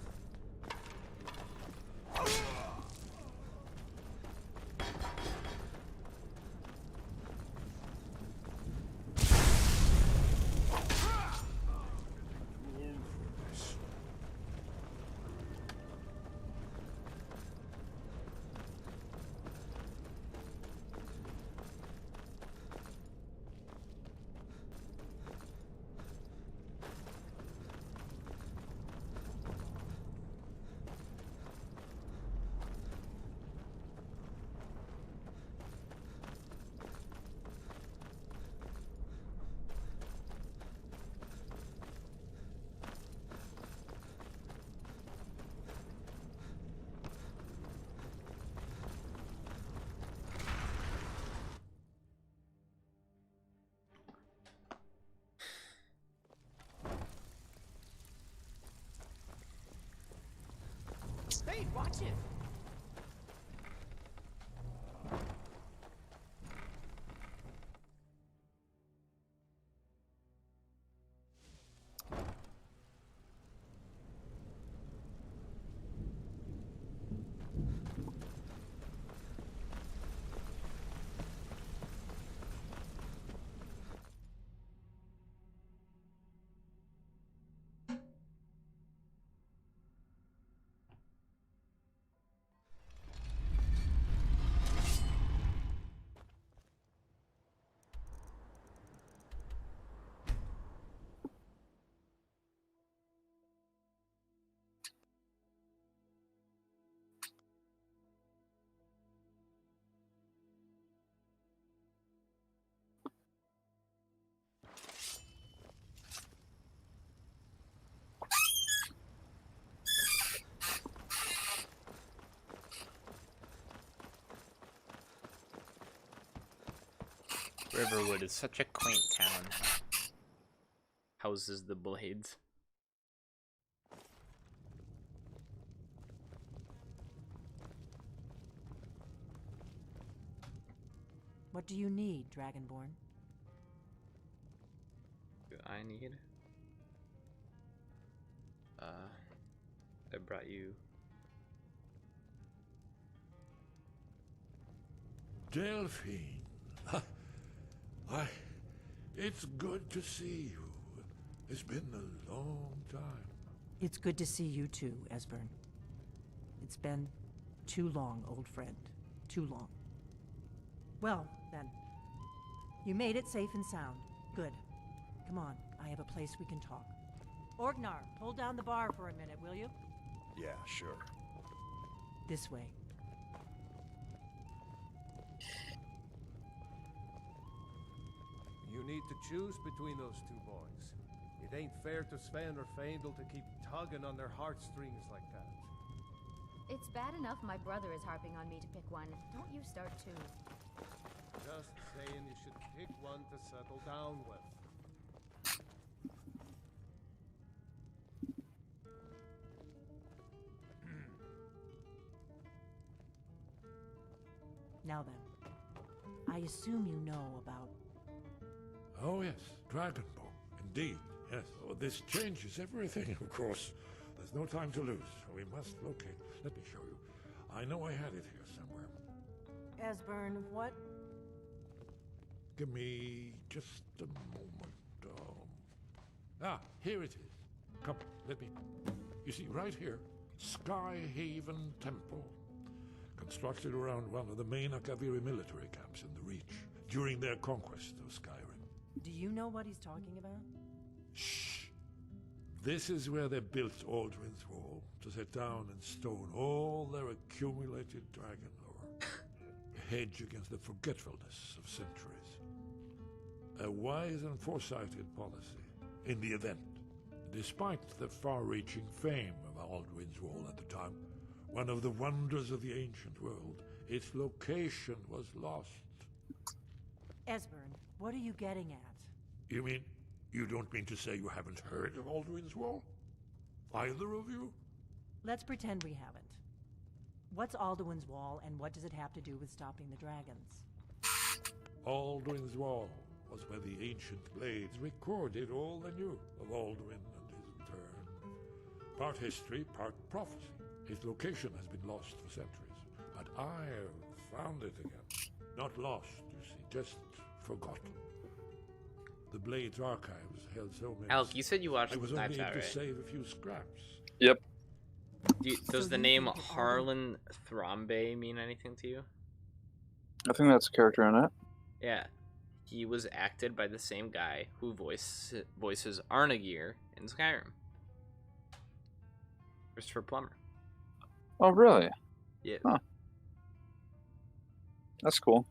Speaker 3: Hey, watch it!
Speaker 2: Riverwood is such a quaint town. Houses the blades.
Speaker 4: What do you need, Dragonborn?
Speaker 2: Do I need? I brought you.
Speaker 14: Delphine. It's good to see you. It's been a long time.
Speaker 4: It's good to see you too, Esbern. It's been too long, old friend. Too long. Well, then. You made it safe and sound. Good. Come on, I have a place we can talk. Orgnar, hold down the bar for a minute, will you?
Speaker 15: Yeah, sure.
Speaker 4: This way.
Speaker 13: You need to choose between those two boys. It ain't fair to Sven or Faendal to keep tugging on their heartstrings like that.
Speaker 16: It's bad enough my brother is harping on me to pick one. Don't you start too.
Speaker 13: Just saying you should pick one to settle down with.
Speaker 4: Now then, I assume you know about...
Speaker 14: Oh yes, Dragonborn. Indeed, yes. Oh, this changes everything, of course. There's no time to lose. We must locate. Let me show you. I know I had it here somewhere.
Speaker 4: Esbern, what?
Speaker 14: Give me just a moment. Here it is. Come, let me... You see, right here, Skyhaven Temple. Constructed around one of the main Akaviri military camps in the Reach during their conquest of Skyrim.
Speaker 4: Do you know what he's talking about?
Speaker 14: Shh! This is where they built Aldrin's Wall, to set down in stone all their accumulated dragon lore. A hedge against the forgetfulness of centuries. A wise and foresighted policy in the event. Despite the far-reaching fame of Aldrin's Wall at the time, one of the wonders of the ancient world, its location was lost.
Speaker 4: Esbern, what are you getting at?
Speaker 14: You mean, you don't mean to say you haven't heard of Aldrin's Wall? Either of you?
Speaker 4: Let's pretend we haven't. What's Alduin's Wall, and what does it have to do with stopping the dragons?
Speaker 14: Alduin's Wall was where the ancient blades recorded all they knew of Alduin and his return. Part history, part prophecy. His location has been lost for centuries, but I have found it again. Not lost, you see, just forgotten. The Blades archives held so many.
Speaker 2: Alec, you said you watched
Speaker 14: I was
Speaker 2: the
Speaker 14: only
Speaker 2: Knives Out,
Speaker 14: able to
Speaker 2: right?
Speaker 14: save a few scraps.
Speaker 1: Yep.
Speaker 2: Does the name Harlan Thrombey mean anything to you?
Speaker 1: I think that's a character in it.
Speaker 2: Yeah. He was acted by the same guy who voices Arnagir in Skyrim. Christopher Plummer.
Speaker 1: Oh, really?
Speaker 2: Yeah.
Speaker 1: Huh. That's cool.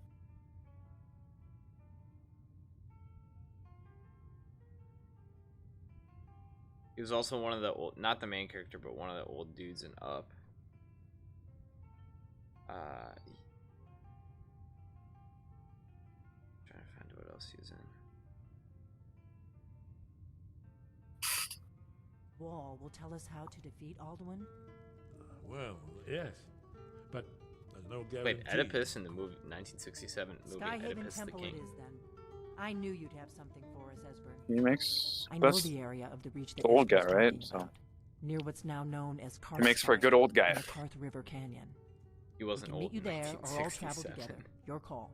Speaker 2: He was also one of the old, not the main character, but one of the old dudes in Up. Trying to find what else he was in.
Speaker 4: Wall will tell us how to defeat Alduin?
Speaker 14: Well, yes, but there's no guarantee.
Speaker 2: Wait, Oedipus in the movie 1967 movie
Speaker 4: Skyhaven
Speaker 2: Oedipus the
Speaker 4: Temple
Speaker 2: King.
Speaker 4: it is then. I knew you'd have something for us, Esbern.
Speaker 1: He makes
Speaker 4: I know
Speaker 1: best
Speaker 4: the area of the reach that
Speaker 1: the old guy,
Speaker 4: Esbern's
Speaker 1: right?
Speaker 4: talking
Speaker 1: So
Speaker 4: about, near what's now known as Karth.
Speaker 1: he makes for a good old guy.
Speaker 4: The Karth River Canyon.
Speaker 2: He wasn't
Speaker 4: We can
Speaker 2: old
Speaker 4: meet you
Speaker 2: in
Speaker 4: there, or all travel
Speaker 2: 1967.
Speaker 4: together. Your call.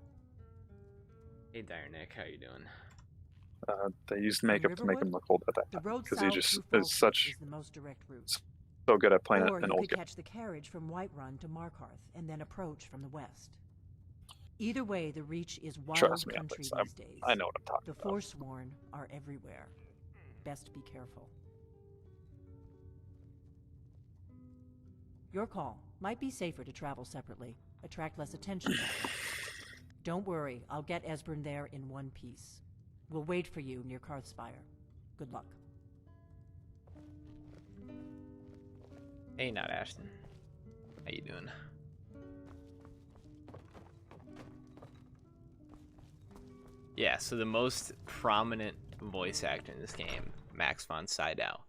Speaker 2: Hey, Dire Nick, how you doing?
Speaker 1: They used makeup to make him look old at that
Speaker 4: The
Speaker 1: time
Speaker 4: road
Speaker 1: because
Speaker 4: south
Speaker 1: he just
Speaker 4: through
Speaker 1: is
Speaker 4: Falkirk
Speaker 1: such
Speaker 4: is the most direct route.
Speaker 1: so good at playing
Speaker 4: Or
Speaker 1: an
Speaker 4: you
Speaker 1: old
Speaker 4: could
Speaker 1: guy.
Speaker 4: catch the carriage from Whiterun to Markarth and then approach from the west. Either way, the reach is wild
Speaker 1: Trust me on
Speaker 4: country
Speaker 1: this.
Speaker 4: these days.
Speaker 1: I know what I'm talking
Speaker 4: The
Speaker 1: about.
Speaker 4: Forsworn are everywhere. Best be careful. Your call. Might be safer to travel separately. Attract less attention that way. Don't worry, I'll get Esbern there in one piece. We'll wait for you near Karthspire. Good luck.
Speaker 2: Hey, not Ashton. How you doing? Yeah, so the most prominent voice actor in this game, Max von Sydow,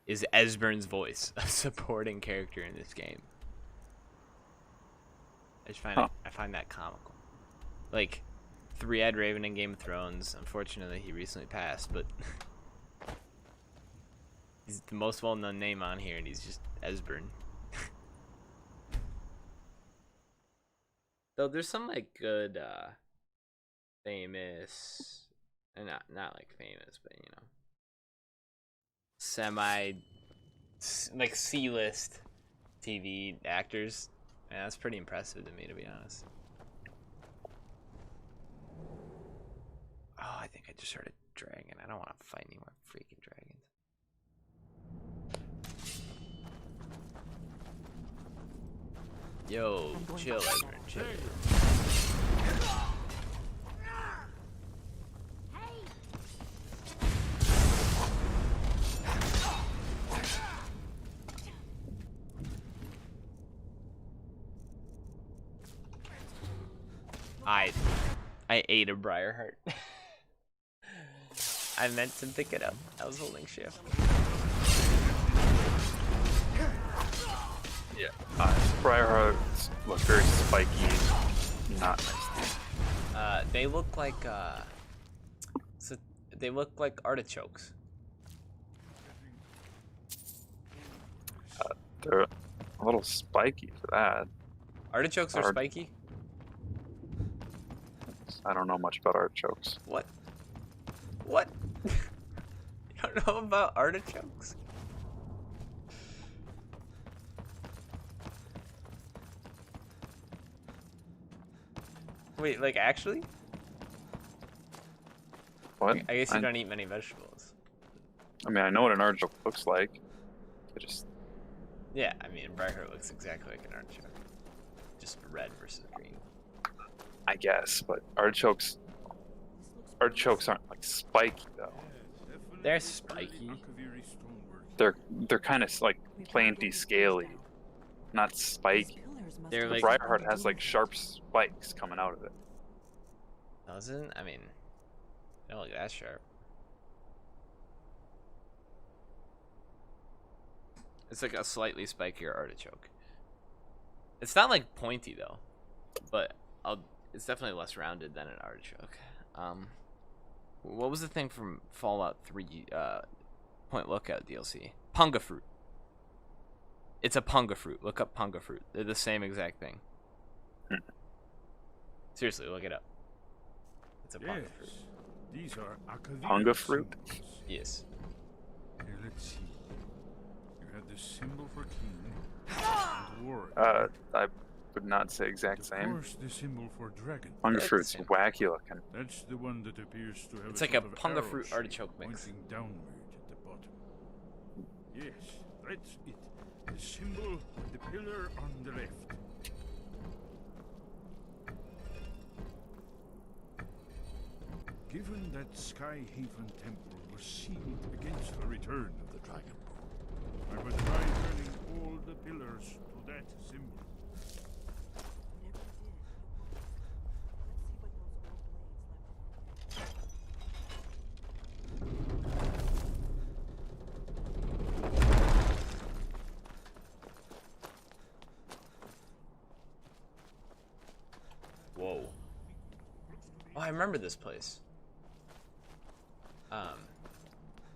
Speaker 2: is Esbern's voice, a supporting character in this game. I just find I find that comical. Like, Three-Eyed Raven in Game of Thrones. Unfortunately, he recently passed, but he's the most well-known name on here, and he's just Esbern. Though there's some like good, famous, and not like famous, but you know, like C-list TV actors. Man, that's pretty impressive to me, to be honest. Oh, I think I just heard a dragon. I don't want to fight any more freaking dragons. Yo, chill, Esbern, chill. I ate a Briarheart. I meant to pick it up. I was holding shift.
Speaker 1: Yeah. Briarhearts look very spiky. Not nice.
Speaker 2: They look like they look like artichokes.
Speaker 1: They're a little spiky for that.
Speaker 2: Artichokes are spiky?
Speaker 1: I don't know much about artichokes.
Speaker 2: What? What? You don't know about artichokes? Wait, like actually?
Speaker 1: What?
Speaker 2: I guess you don't eat many vegetables.
Speaker 1: I mean, I know what an artichoke looks like. I just...
Speaker 2: Yeah, I mean, Briarheart looks exactly like an artichoke. Just red versus green.
Speaker 1: I guess, but artichokes aren't like spiky though.
Speaker 2: They're spiky.
Speaker 1: They're kind of like planty, scaly, not spiky.
Speaker 2: They're
Speaker 1: The
Speaker 2: like
Speaker 1: Briarheart has like sharp spikes coming out of it.
Speaker 2: Doesn't? I mean, they don't look that sharp. It's like a slightly spikier artichoke. It's not like pointy though, but it's definitely less rounded than an artichoke. What was the thing from Fallout 3 Point Lookout DLC? Punga fruit. It's a punga fruit. Look up punga fruit. They're the same exact thing. Seriously, look it up. It's a punga fruit.
Speaker 14: These are
Speaker 1: Punga fruit?
Speaker 2: Yes.
Speaker 14: Here, let's see. You have the symbol for king and warrior.
Speaker 1: I would not say exact
Speaker 14: Of
Speaker 1: same.
Speaker 14: course, the symbol for dragon.
Speaker 1: Punga fruit's wacky looking.
Speaker 14: That's the one that appears to have
Speaker 2: It's
Speaker 14: a
Speaker 2: like a
Speaker 14: sort of
Speaker 2: punga
Speaker 14: arrow
Speaker 2: fruit
Speaker 14: shape
Speaker 2: artichoke mix.
Speaker 14: pointing downward at the bottom. Yes, that's it. The symbol, the pillar on the left. Given that Skyhaven Temple was sealed against the return of the Dragonborn, I would try turning all the pillars to that symbol.
Speaker 2: Whoa. Oh, I remember this place.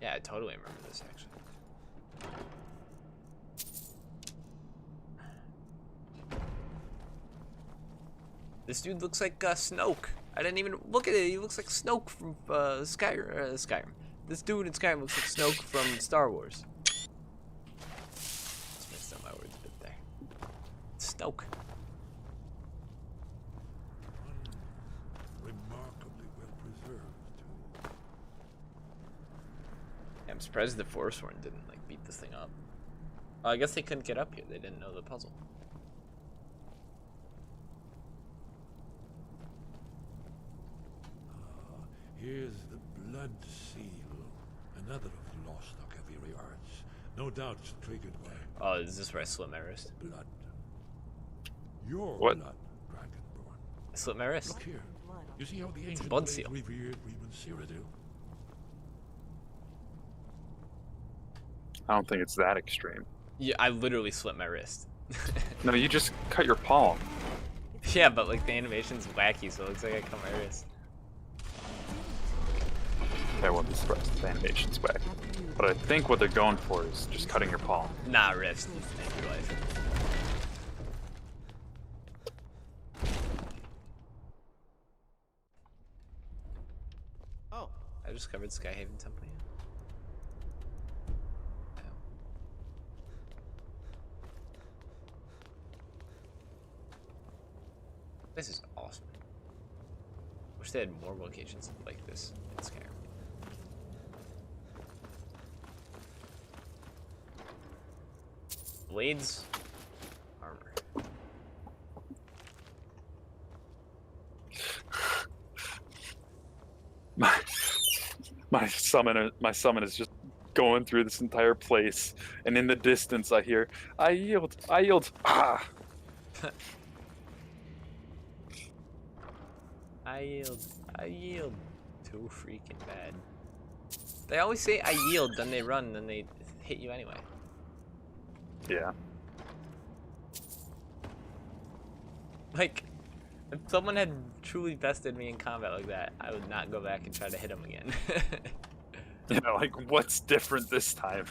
Speaker 2: Yeah, I totally remember this actually. This dude looks like Snoke. I didn't even look at it. He looks like Snoke from Skyrim. This dude in Skyrim looks like Snoke from Star Wars. Just mixed up my words a bit there. Snoke.
Speaker 14: Remarkably well preserved, too.
Speaker 2: Yeah, I'm surprised the Forsworn didn't like beat this thing up. I guess they couldn't get up here. They didn't know the puzzle.
Speaker 14: Here's the blood seal, another of the lost Akaviri arts. No doubt triggered by
Speaker 2: Oh, is this where I slit my wrist?
Speaker 14: blood. Your
Speaker 1: What?
Speaker 14: blood, Dragonborn.
Speaker 2: I slit my wrist.
Speaker 14: Look here. You see how the
Speaker 2: It's a
Speaker 14: ancient
Speaker 2: blood
Speaker 14: blades
Speaker 2: seal.
Speaker 14: revered Reman Cyrodiil?
Speaker 1: I don't think it's that extreme.
Speaker 2: Yeah, I literally slit my wrist.
Speaker 1: No, you just cut your palm.
Speaker 2: Yeah, but like the animation's wacky, so it looks like I cut my wrist.
Speaker 1: I won't be surprised if the animation's back. But I think what they're going for is just cutting your palm.
Speaker 2: Nah, wrist. Thank your life.
Speaker 3: Oh,
Speaker 2: I discovered Skyhaven Temple. This is awesome. Wish they had more locations like this in Skyrim. Blades, armor.
Speaker 1: My summon is just going through this entire place, and in the distance I hear, I yield, ah!
Speaker 2: I yield. Too freaking bad. They always say I yield, then they run, then they hit you anyway.
Speaker 1: Yeah.
Speaker 2: Like, if someone had truly bested me in combat like that, I would not go back and try to hit him again.
Speaker 1: You know, like, what's different this time?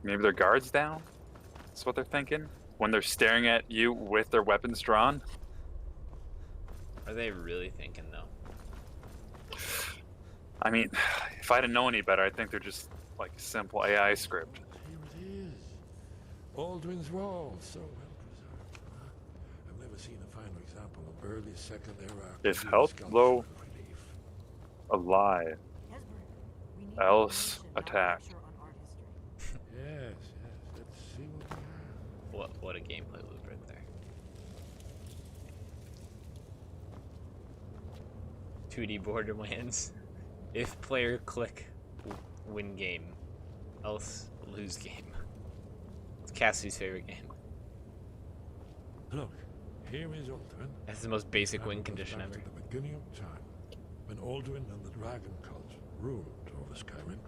Speaker 1: Maybe their guard's down? That's what they're thinking? When they're staring at you with their weapons drawn?
Speaker 2: Are they really thinking, though?
Speaker 1: I mean, if I didn't know any better, I think they're just, like, a simple AI script.
Speaker 14: Here it is. Aldrin's Wall, so well preserved. Huh? I've never seen a finer example of early Second Era.
Speaker 1: If health low, alive. Else attack.
Speaker 14: Yes, let's see what we have.
Speaker 2: What a gameplay loop right there. 2D Borderlands. If player click, win game. Else lose game. It's Cassie's favorite game.
Speaker 14: Look, here is Aldrin.
Speaker 2: That's the most basic win condition ever.
Speaker 14: At the beginning of time, when Aldrin and the Dragon Cult ruled over Skyrim.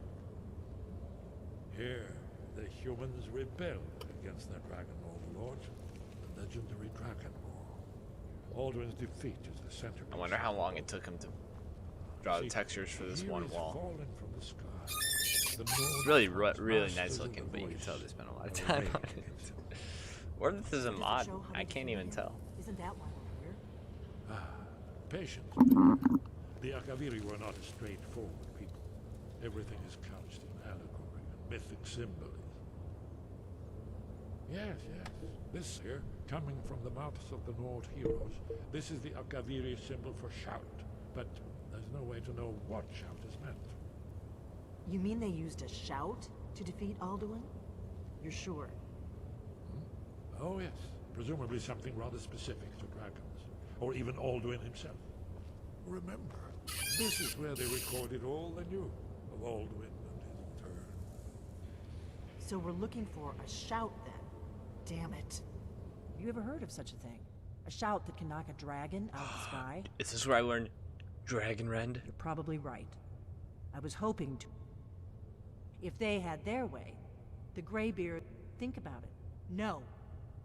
Speaker 14: Here, the humans rebelled against their dragon overlords, the legendary Dragon War. Alduin's defeat is the center.
Speaker 2: I wonder how long it took him to draw the textures for this one wall. It's really nice looking, but you can tell they spent a lot of time on it. Or if this is a mod, I can't even tell.
Speaker 4: Isn't that why we're here?
Speaker 14: Patience. The Akaviri were not a straightforward people. Everything is couched in allegory and mythic symbolism. Yes. This here, coming from the mouths of the Nord heroes, this is the Akaviri symbol for shout. But there's no way to know what shout is meant.
Speaker 4: You mean they used a shout to defeat Alduin? You're sure?
Speaker 14: Oh yes, presumably something rather specific to dragons, or even Alduin himself. Remember, this is where they recorded all they knew of Alduin and his turn.
Speaker 4: So we're looking for a shout then. Damn it. You ever heard of such a thing? A shout that can knock a dragon out of the sky?
Speaker 2: Is this where I learned Dragon Rend?
Speaker 4: You're probably right. I was hoping to. If they had their way, the Greybeard, think about it. No.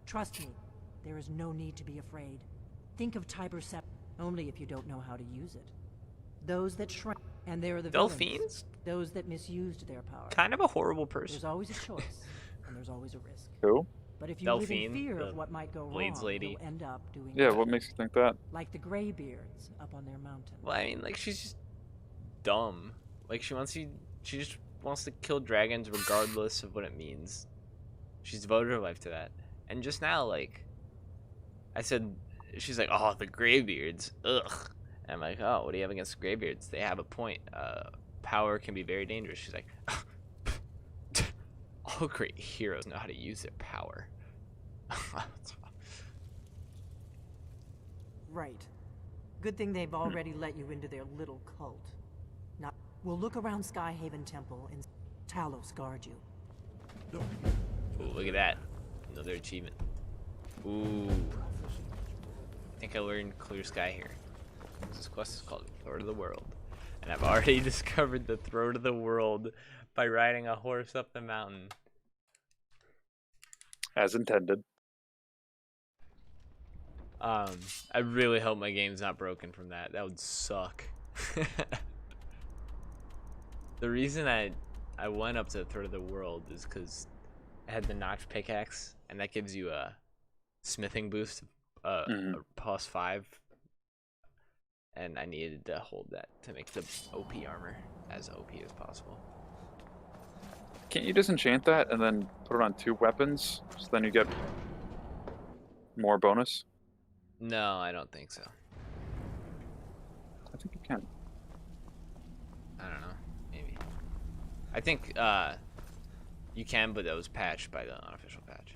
Speaker 4: Trust me, there is no need to be afraid. Think of Tiber Sep, only if you don't know how to use it. Those that shrank, and they're the
Speaker 2: Delphines?
Speaker 4: villains. Those that misused their power.
Speaker 2: Kind of a horrible person.
Speaker 4: There's always a choice, and there's always a risk.
Speaker 1: Who?
Speaker 4: But if you
Speaker 2: Delphine,
Speaker 4: live in fear of what might go
Speaker 2: Blades
Speaker 4: wrong,
Speaker 2: lady.
Speaker 4: you'll end up doing
Speaker 1: Yeah,
Speaker 4: bad.
Speaker 1: what makes you think that?
Speaker 4: Like the Greybeards up on their mountain.
Speaker 2: Well, I mean, like, she's just dumb. Like, she just wants to kill dragons regardless of what it means. She's devoted her life to that. And just now, like, I said, she's like, oh, the Greybeards, ugh. And I'm like, oh, what do you have against the Greybeards? They have a point. Power can be very dangerous. She's like, all great heroes know how to use their power.
Speaker 4: Right. Good thing they've already let you into their little cult. Now, we'll look around Skyhaven Temple and Talos guard you.
Speaker 2: Ooh, look at that. Another achievement. Ooh. I think I learned Clear Sky here. This quest is called Throat of the World. And I've already discovered the Throat of the World by riding a horse up the mountain.
Speaker 1: As intended.
Speaker 2: I really hope my game's not broken from that. That would suck. The reason I went up to the Throat of the World is because I had the notch pickaxe, and that gives you a smithing boost, a +5, and I needed to hold that to make the OP armor as OP as possible.
Speaker 1: Can't you disenchant that and then put it on 2 weapons, so then you get more bonus?
Speaker 2: No, I don't think so.
Speaker 1: I think you can.
Speaker 2: I don't know. Maybe. I think you can, but that was patched by the unofficial patch.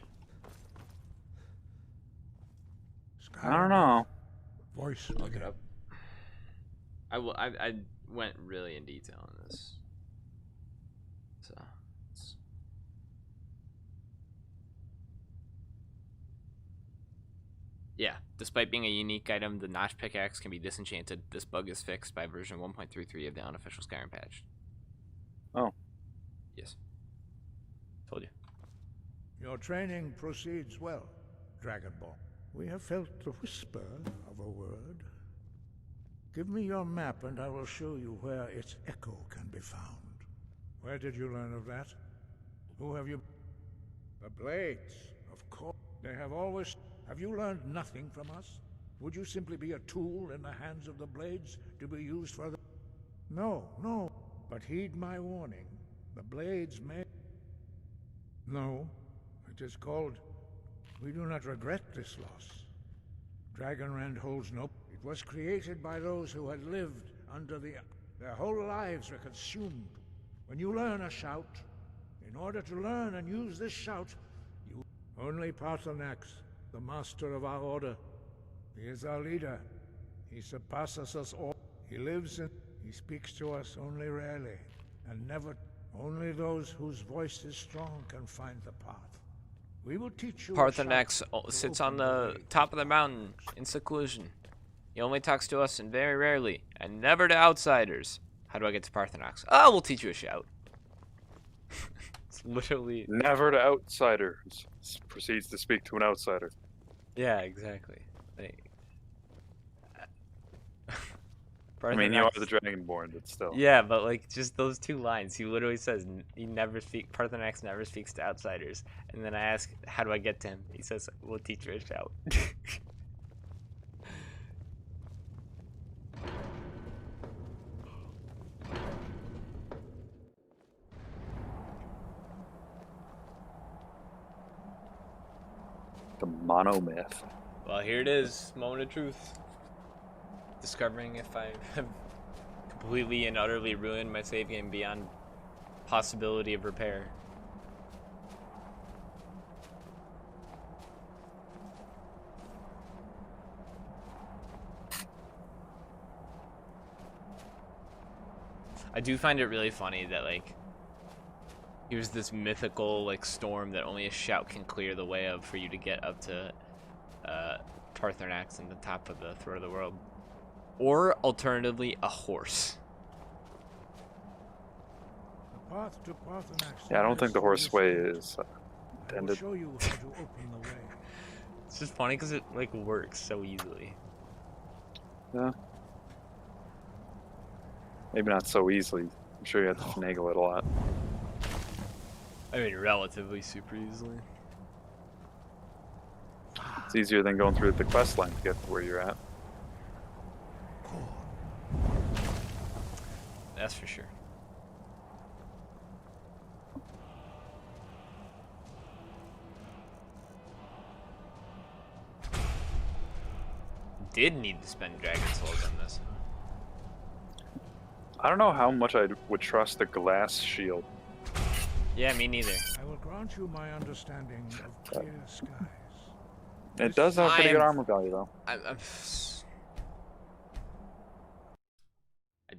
Speaker 1: I don't know.
Speaker 14: Voice.
Speaker 2: Look it up. I went really in detail on this. So. Yeah, despite being a unique item, the notch pickaxe can be disenchanted. This bug is fixed by version 1.33 of the unofficial Skyrim patch.
Speaker 1: Oh.
Speaker 2: Yes. Told you.
Speaker 15: Your training proceeds well, Dragonborn. We have felt the whisper of a word. Give me your map and I will show you where its echo can be found. Where did you learn of that? Who have you... The Blades, of course. They have always... Have you learned nothing from us? Would you simply be a tool in the hands of the Blades to be used for the... No. But heed my warning. The Blades may... No. It is called... We do not regret this loss. Dragonrend holds no... It was created by those who had lived under the... Their whole lives were consumed. When you learn a shout, in order to learn and use this shout, you... Only Parthenax, the master of our order. He is our leader. He surpasses us all. He lives in... He speaks to us only rarely, and never... Only those whose voice is strong can find the path. We will teach you...
Speaker 2: Parthenax sits on the top of the mountain in seclusion. He only talks to us and very rarely, and never to outsiders. How do I get to Parthenax? Oh, we'll teach you a shout. It's literally.
Speaker 1: Never to outsiders. Proceeds to speak to an outsider.
Speaker 2: Yeah, exactly. Like.
Speaker 1: I mean, you are the Dragonborn, but still.
Speaker 2: Yeah, but like just those 2 lines, he literally says he never speak. Parthenax never speaks to outsiders. And then I ask, how do I get to him? He says, we'll teach you a shout.
Speaker 1: The monomyth.
Speaker 2: Well, here it is, moment of truth. Discovering if I have completely and utterly ruined my save game beyond possibility of repair. I do find it really funny that, like, here's this mythical, like, storm that only a shout can clear the way of for you to get up to Parthenax and the top of the throat of the world. Or, alternatively, a horse.
Speaker 15: The path to Parthenax.
Speaker 1: Yeah, I don't think the horse way is intended.
Speaker 15: Show you how to open the way.
Speaker 2: It's just funny because it, like, works so easily.
Speaker 1: Yeah. Maybe not so easily. I'm sure you have to finagle it a lot.
Speaker 2: I mean, relatively super easily.
Speaker 1: It's easier than going through the quest line to get to where you're at.
Speaker 2: That's for sure. Did need to spend Dragon Souls on this.
Speaker 1: I don't know how much I would trust the glass shield.
Speaker 2: Yeah, me neither.
Speaker 15: I will grant you my understanding of clear skies.
Speaker 1: It does have pretty good armor value, though.
Speaker 2: I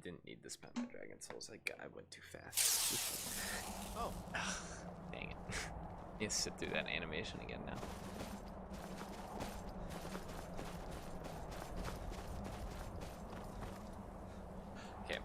Speaker 2: didn't need to spend my Dragon Souls. I went too fast. Oh, dang it! Need to sit through that animation again now. Okay.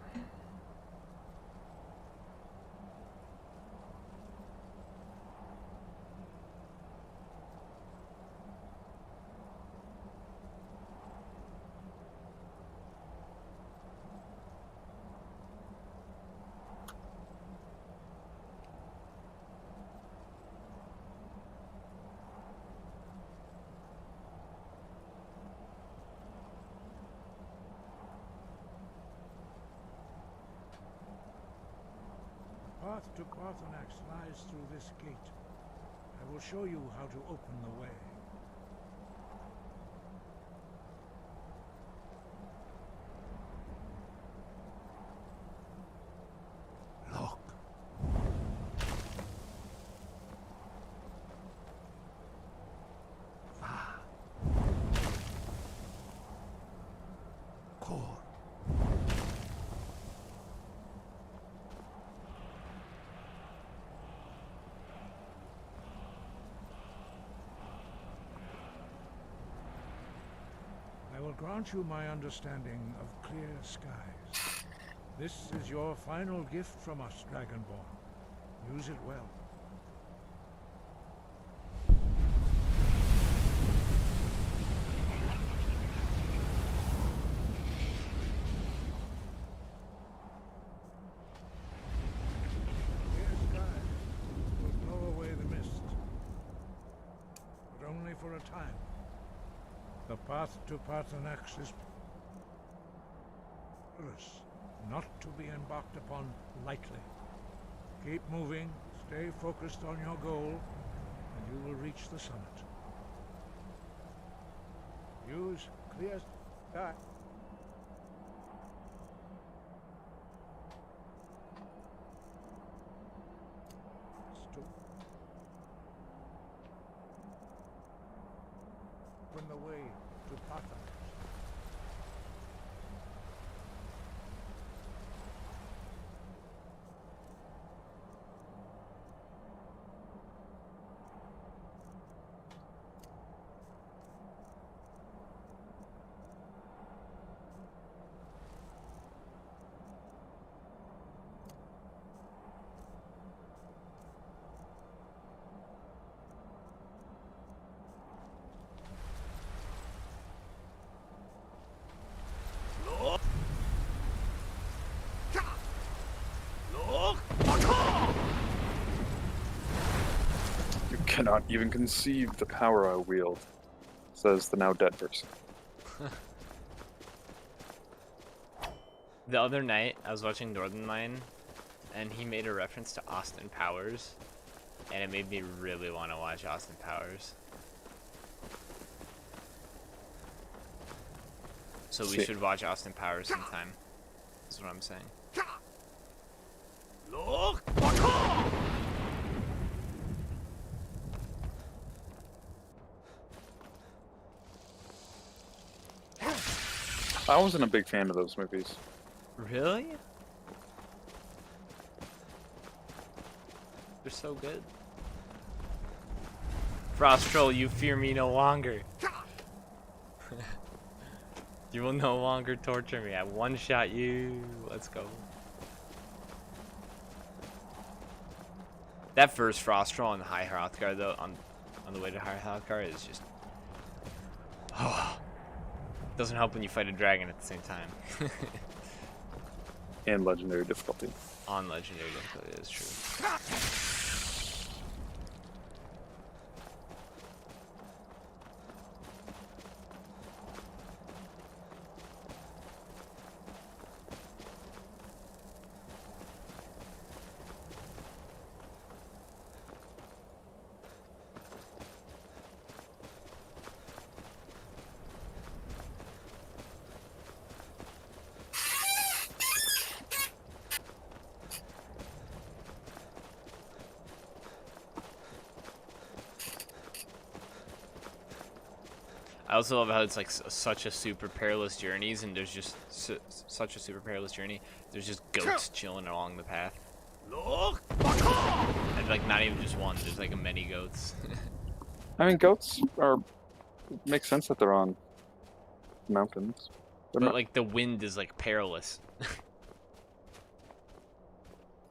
Speaker 15: The path to Parthenax lies through this gate. I will show you how to open the way.
Speaker 13: Look. Core.
Speaker 15: I will grant you my understanding of clear skies. This is your final gift from us, Dragonborn. Use it well. Clear skies will blow away the mist, but only for a time. The path to Parthenax is perilous, not to be embarked upon lightly. Keep moving, stay focused on your goal, and you will reach the summit. Use clear sky. Open the way to Parthenax.
Speaker 1: cannot even conceive the power I wield, says the now dead person.
Speaker 2: The other night, I was watching Northern Line, and he made a reference to Austin Powers, and it made me really want to watch Austin Powers. So we should watch Austin Powers sometime. That's what I'm saying.
Speaker 1: I wasn't a big fan of those movies.
Speaker 2: Really? They're so good. Frost Troll, you fear me no longer. You will no longer torture me. I one-shot you. Let's go. That first Frost Troll on the High Hrothgar, though, on the way to High Hrothgar is just... Oh. Doesn't help when you fight a dragon at the same time.
Speaker 1: And legendary difficulty.
Speaker 2: On legendary difficulty, that's true. I also love how it's like such a super perilous journeys, and there's just such a super perilous journey. There's just goats chilling along the path. And like not even just one. There's like many goats.
Speaker 1: I mean, goats are. It makes sense that they're on mountains.
Speaker 2: But like the wind is like perilous.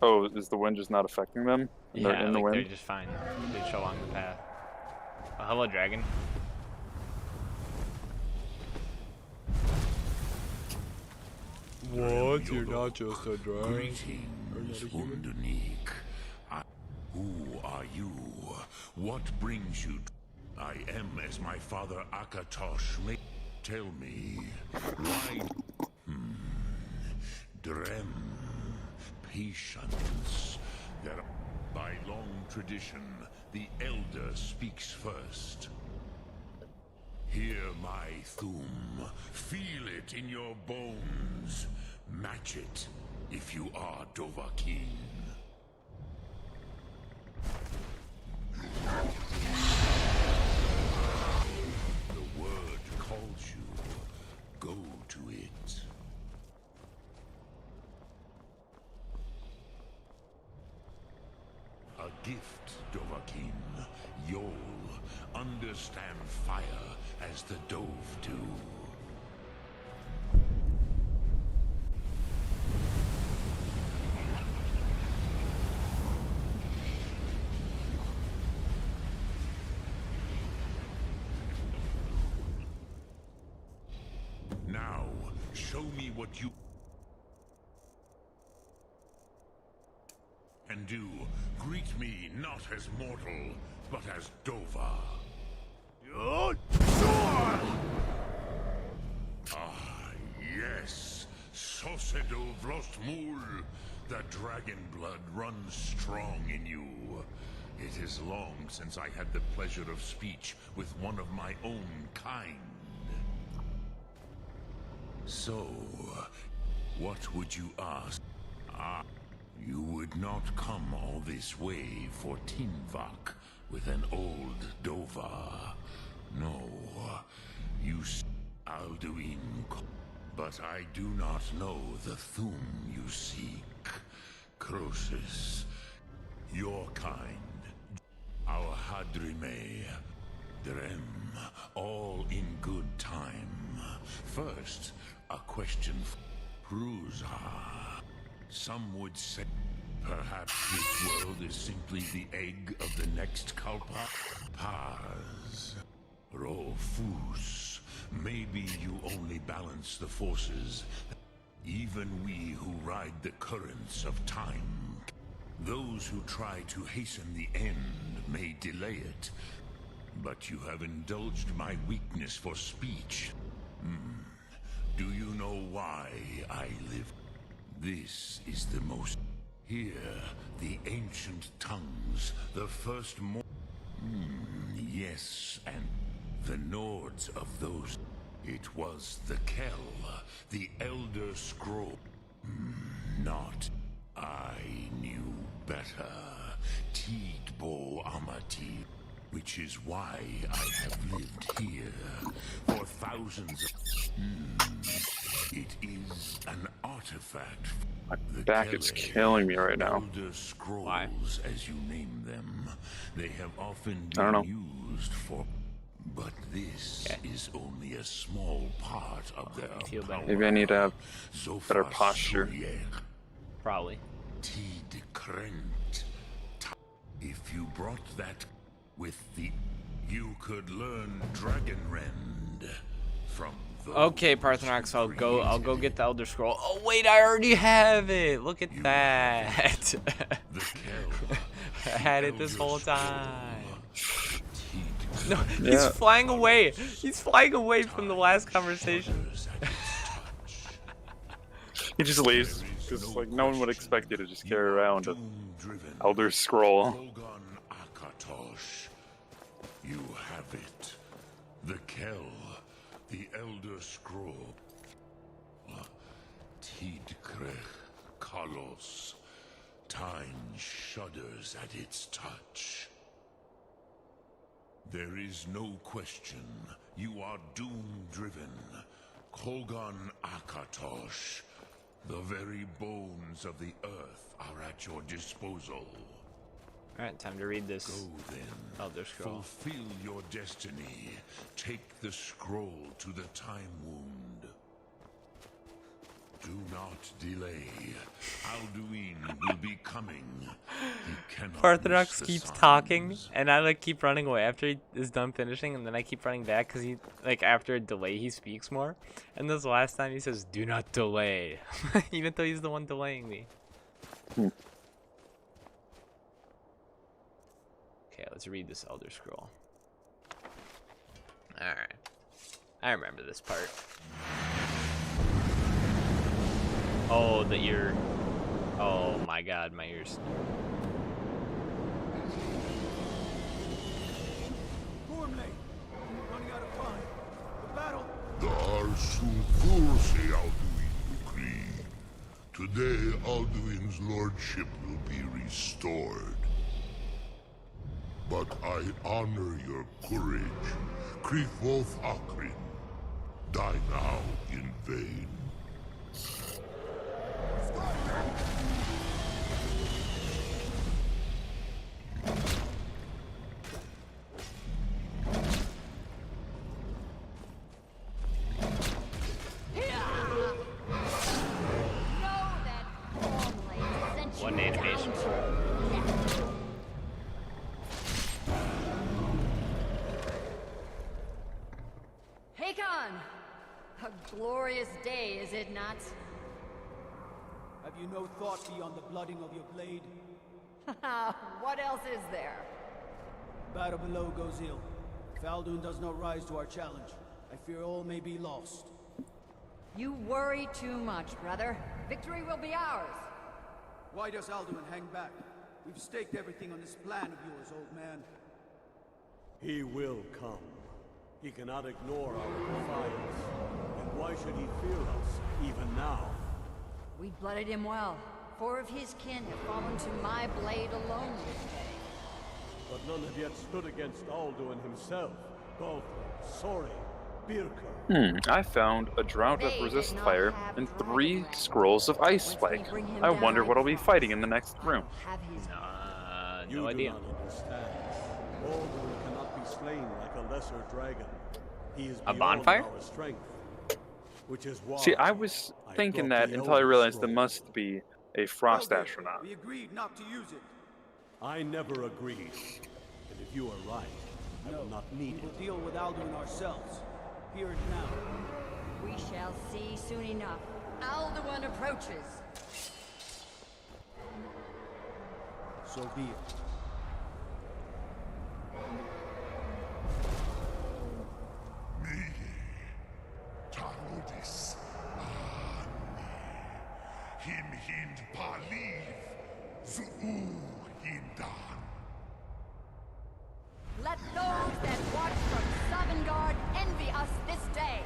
Speaker 1: Oh, is the wind just not affecting them?
Speaker 2: Yeah,
Speaker 1: they're in the
Speaker 2: like
Speaker 1: wind?
Speaker 2: they're just fine. They just along the path. Oh, hello, dragon.
Speaker 17: What? You're not just a dragon.
Speaker 14: Greetings, Underneath. Who are you? What brings you? I am as my father Akatosh may tell me. Why? Drem. Patience. There, by long tradition, the elder speaks first. Hear my thum. Feel it in your bones. Match it if you are Dovahkiin. The word calls you. Go to it. A gift, Dovahkiin. You'll understand fire as the Dove do. Now, show me what you can do. Greet me not as mortal, but as Dova. Ah, yes. Sosedo Vlostmul. The dragon blood runs strong in you. It is long since I had the pleasure of speech with one of my own kind. So, what would you ask? Ah, you would not come all this way for Tinvak with an old Dova. No, you Alduin, but I do not know the Thum you seek. Croesus, your kind, our Hadrime, Drem, all in good time. First, a question for Ruza. Some would say perhaps this world is simply the egg of the next Kalpa. Paz. Rofus. Maybe you only balance the forces. Even we who ride the currents of time Those who try to hasten the end may delay it, but you have indulged my weakness for speech. Do you know why I live? This is the most... Here, the ancient tongues, the first yes, and the Nords of those... It was the Kell, the Elder Scroll. Not... I knew better. Tidbo Amati. Which is why I have lived here for thousands of... It is an artifact.
Speaker 1: My back is killing me right now.
Speaker 14: Elder Scrolls, as you name them. They have often
Speaker 1: I don't know.
Speaker 14: been used for... But this is only a small part of their power.
Speaker 1: Maybe I need to have better posture.
Speaker 2: Probably.
Speaker 14: If you brought that with the... You could learn Dragon Rend from those...
Speaker 2: Okay, Parthenox, I'll go get the Elder Scroll. Oh wait, I already have it. Look at that. I had it this whole time. No, he's flying away. He's flying away from the last conversation.
Speaker 1: He just leaves because like no one would expect you to just carry around an Elder Scroll.
Speaker 14: You have it. The Kell, the Elder Scroll. Tidkrech Kalos. Time shudders at its touch. There is no question. You are doom-driven. Kolgan Akatosh. The very bones of the earth are at your disposal.
Speaker 2: Alright, time to read this
Speaker 14: Go then.
Speaker 2: Elder Scroll.
Speaker 14: Fulfill your destiny. Take the scroll to the time wound. Do not delay. Alduin will be coming. He cannot
Speaker 2: Parthenox
Speaker 14: miss the
Speaker 2: keeps
Speaker 14: signs.
Speaker 2: talking, and I like keep running away after he is done finishing, and then I keep running back because he like after a delay he speaks more. And this last time he says, "Do not delay," even though he's the one delaying me. Okay, let's read this Elder Scroll. All right, I remember this part. Oh, the ear. Oh my god, my ears.
Speaker 5: Gormley, running out of time. The battle.
Speaker 18: Today, Alduin's lordship will be restored. But I honor your courage. Krithwolf Akrin. Die now in vain.
Speaker 2: One animation.
Speaker 19: Hakon! A glorious day, is it not?
Speaker 5: Have you no thought beyond the blooding of your blade?
Speaker 19: What else is there?
Speaker 5: Battle below goes ill. If Alduin does not rise to our challenge, I fear all may be lost.
Speaker 19: You worry too much, brother. Victory will be ours.
Speaker 5: Why does Alduin hang back? We've staked everything on this plan of yours, old man.
Speaker 3: He will come. He cannot ignore our defiance. And why should he fear us, even now?
Speaker 19: We blooded him well. 4 of his kin have fallen to my blade alone this day.
Speaker 3: But none have yet stood against Alduin himself. Balthor, Sori, Birka.
Speaker 1: I found a drought of resist fire and 3 scrolls of ice spike. I wonder what I'll be fighting in the next room.
Speaker 2: No idea.
Speaker 3: Do not understand. Alduin cannot be slain like a lesser dragon. He is
Speaker 2: A
Speaker 3: beyond
Speaker 2: bonfire?
Speaker 3: our strength. Which is why
Speaker 1: See, I was thinking that until I realized there must be a frost astronaut.
Speaker 5: We agreed not to use it.
Speaker 3: I never agreed. And if you are right, I will not need
Speaker 5: We'll
Speaker 3: it.
Speaker 5: deal with Alduin ourselves. Here and now.
Speaker 19: We shall see soon enough. Alduin approaches.
Speaker 5: So be it.
Speaker 18: Tarodis Him Hind Paliv Zuu Hindan.
Speaker 19: Let those that watch from Sovngarde envy us this day.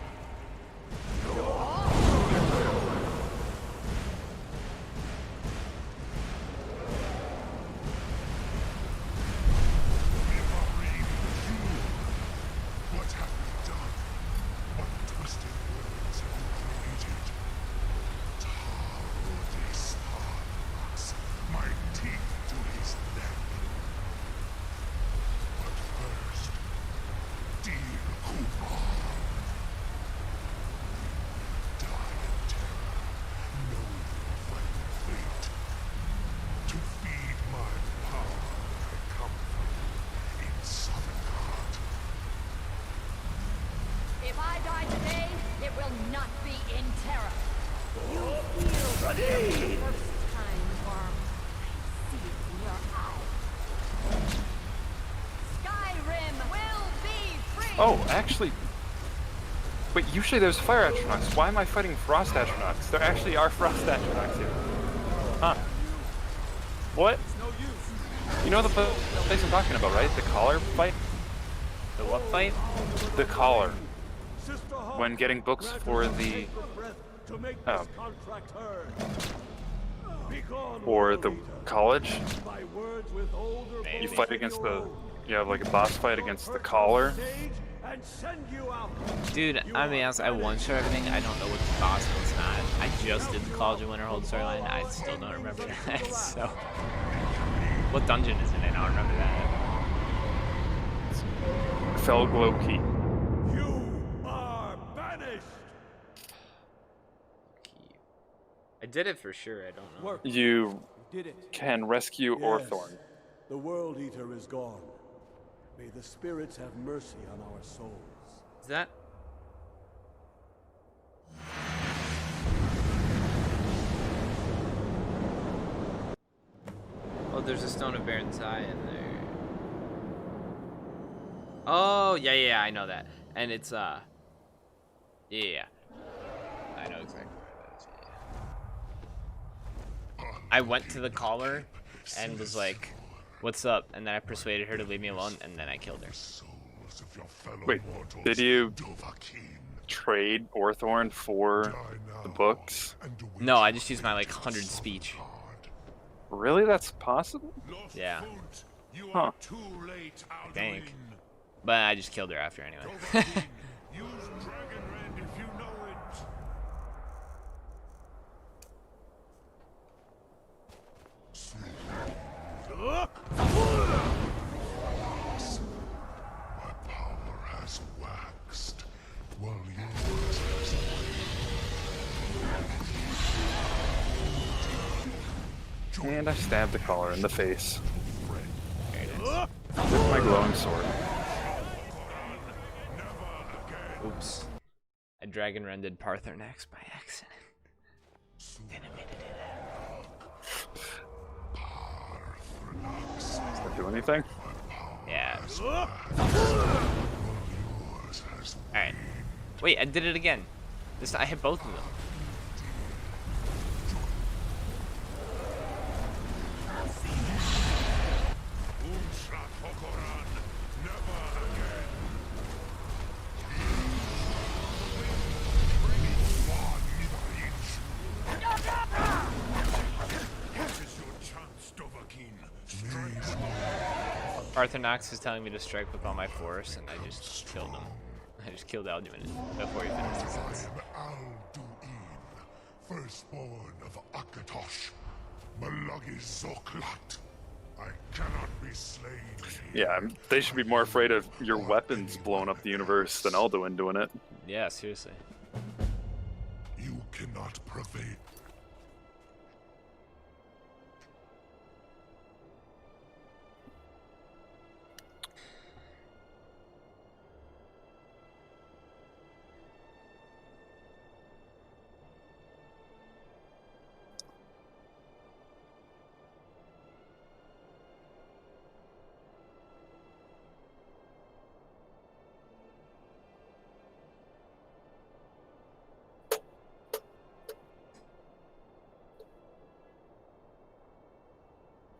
Speaker 18: What have we done? What twisted words have we created? Tarodis Harnax, my teeth to his neck. But first, dear Kumar, die in terror, know your final fate. To feed my power, I come from in Sovngarde.
Speaker 19: If I die today, it will not be in terror. You feel for the first time, Worm. I see it in your eyes. Skyrim will be free!
Speaker 1: Oh, actually... Wait, usually there's fire astronauts. Why am I fighting frost astronauts? There actually are frost astronauts here. Huh. What? You know the place I'm talking about, right? The collar fight?
Speaker 2: The what fight?
Speaker 1: The collar. When getting books for the... for the college, you fight against the... You have like a boss fight against the collar.
Speaker 2: Dude, I mean, I one-shot everything. I don't know what the boss was not. I just did the College of Winterhold storyline. I still don't remember that. So, what dungeon is it in? I don't remember that.
Speaker 1: Felglow Key.
Speaker 2: I did it for sure. I don't know.
Speaker 1: You can rescue Orthorn.
Speaker 5: The World Eater is gone. May the spirits have mercy on our souls.
Speaker 2: Is that? Oh, there's a Stone of Baron's Eye in there. Oh, yeah, I know that. And it's, yeah. I know exactly where it is, yeah. I went to the collar and was like, what's up? And then I persuaded her to leave me alone, and then I killed her.
Speaker 1: Wait, did you trade Orthorn for the books?
Speaker 2: No, I just used my, like, 100 speech.
Speaker 1: Really? That's possible?
Speaker 2: Yeah.
Speaker 1: Huh.
Speaker 2: I think. But I just killed her after anyway.
Speaker 18: My power has waxed, while yours has waned.
Speaker 1: And I stabbed the collar in the face. With my glowing sword.
Speaker 2: Oops. I dragon rended Parthernax by accident. Didn't mean to do that.
Speaker 1: Does that do anything?
Speaker 2: Yeah. Alright. Wait, I did it again. This I hit both of them. Parthernax is telling me to strike with all my force, and I just killed him. I just killed Alduin before he finished his sentence.
Speaker 18: Alduin, firstborn of Akatosh, Malagizoklat. I cannot be slain.
Speaker 1: Yeah, they should be more afraid of your weapons blowing up the universe than Alduin doing it.
Speaker 2: Yeah, seriously.
Speaker 18: You cannot prevail.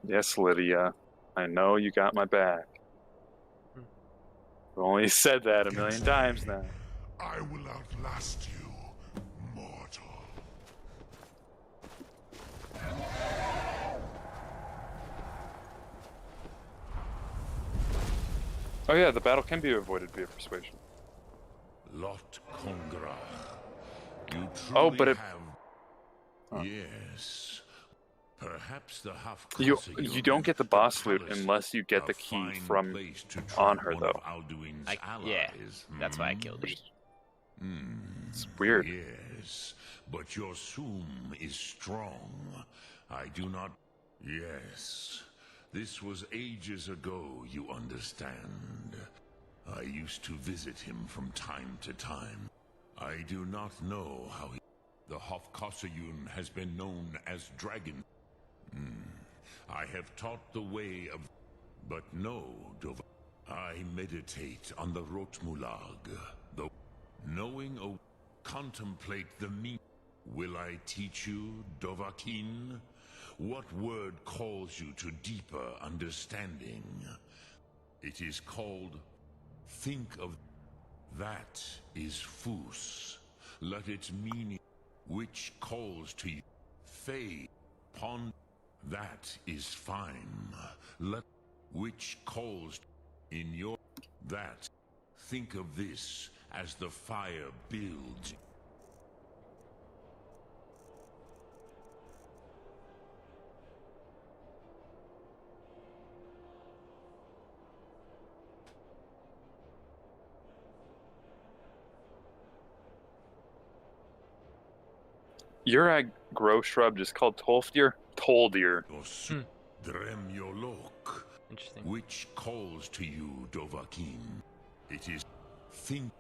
Speaker 1: Yes, Lydia. I know you got my back. I've only said that a million times now.
Speaker 18: I will outlast you, mortal.
Speaker 1: Oh yeah, the battle can be avoided via persuasion.
Speaker 18: Lot Congrach. You
Speaker 1: Oh,
Speaker 18: truly
Speaker 1: but it...
Speaker 18: have... Yes. Perhaps the half
Speaker 1: You don't get the boss loot unless you get the key from on her, though.
Speaker 2: Yeah, that's why I killed her.
Speaker 1: It's weird.
Speaker 18: Yes, but your Sum is strong. I do not... Yes. This was ages ago, you understand. I used to visit him from time to time. I do not know how he... The Hofkossayun has been known as Dragon. I have taught the way of... But no, Dova. I meditate on the Rotmulag. Though knowing or contemplate the meaning. Will I teach you, Dovahkiin? What word calls you to deeper understanding? It is called... Think of... That is Fus. Let its meaning... Which calls to you... Fade. Pond... That is fine. Let... Which calls... In your... That... Think of this as the fire builds...
Speaker 1: Your grow shrub just called Tolfdir? Toldir.
Speaker 18: Dremyolok.
Speaker 2: Interesting.
Speaker 18: Which calls to you, Dovahkiin? It is... Think...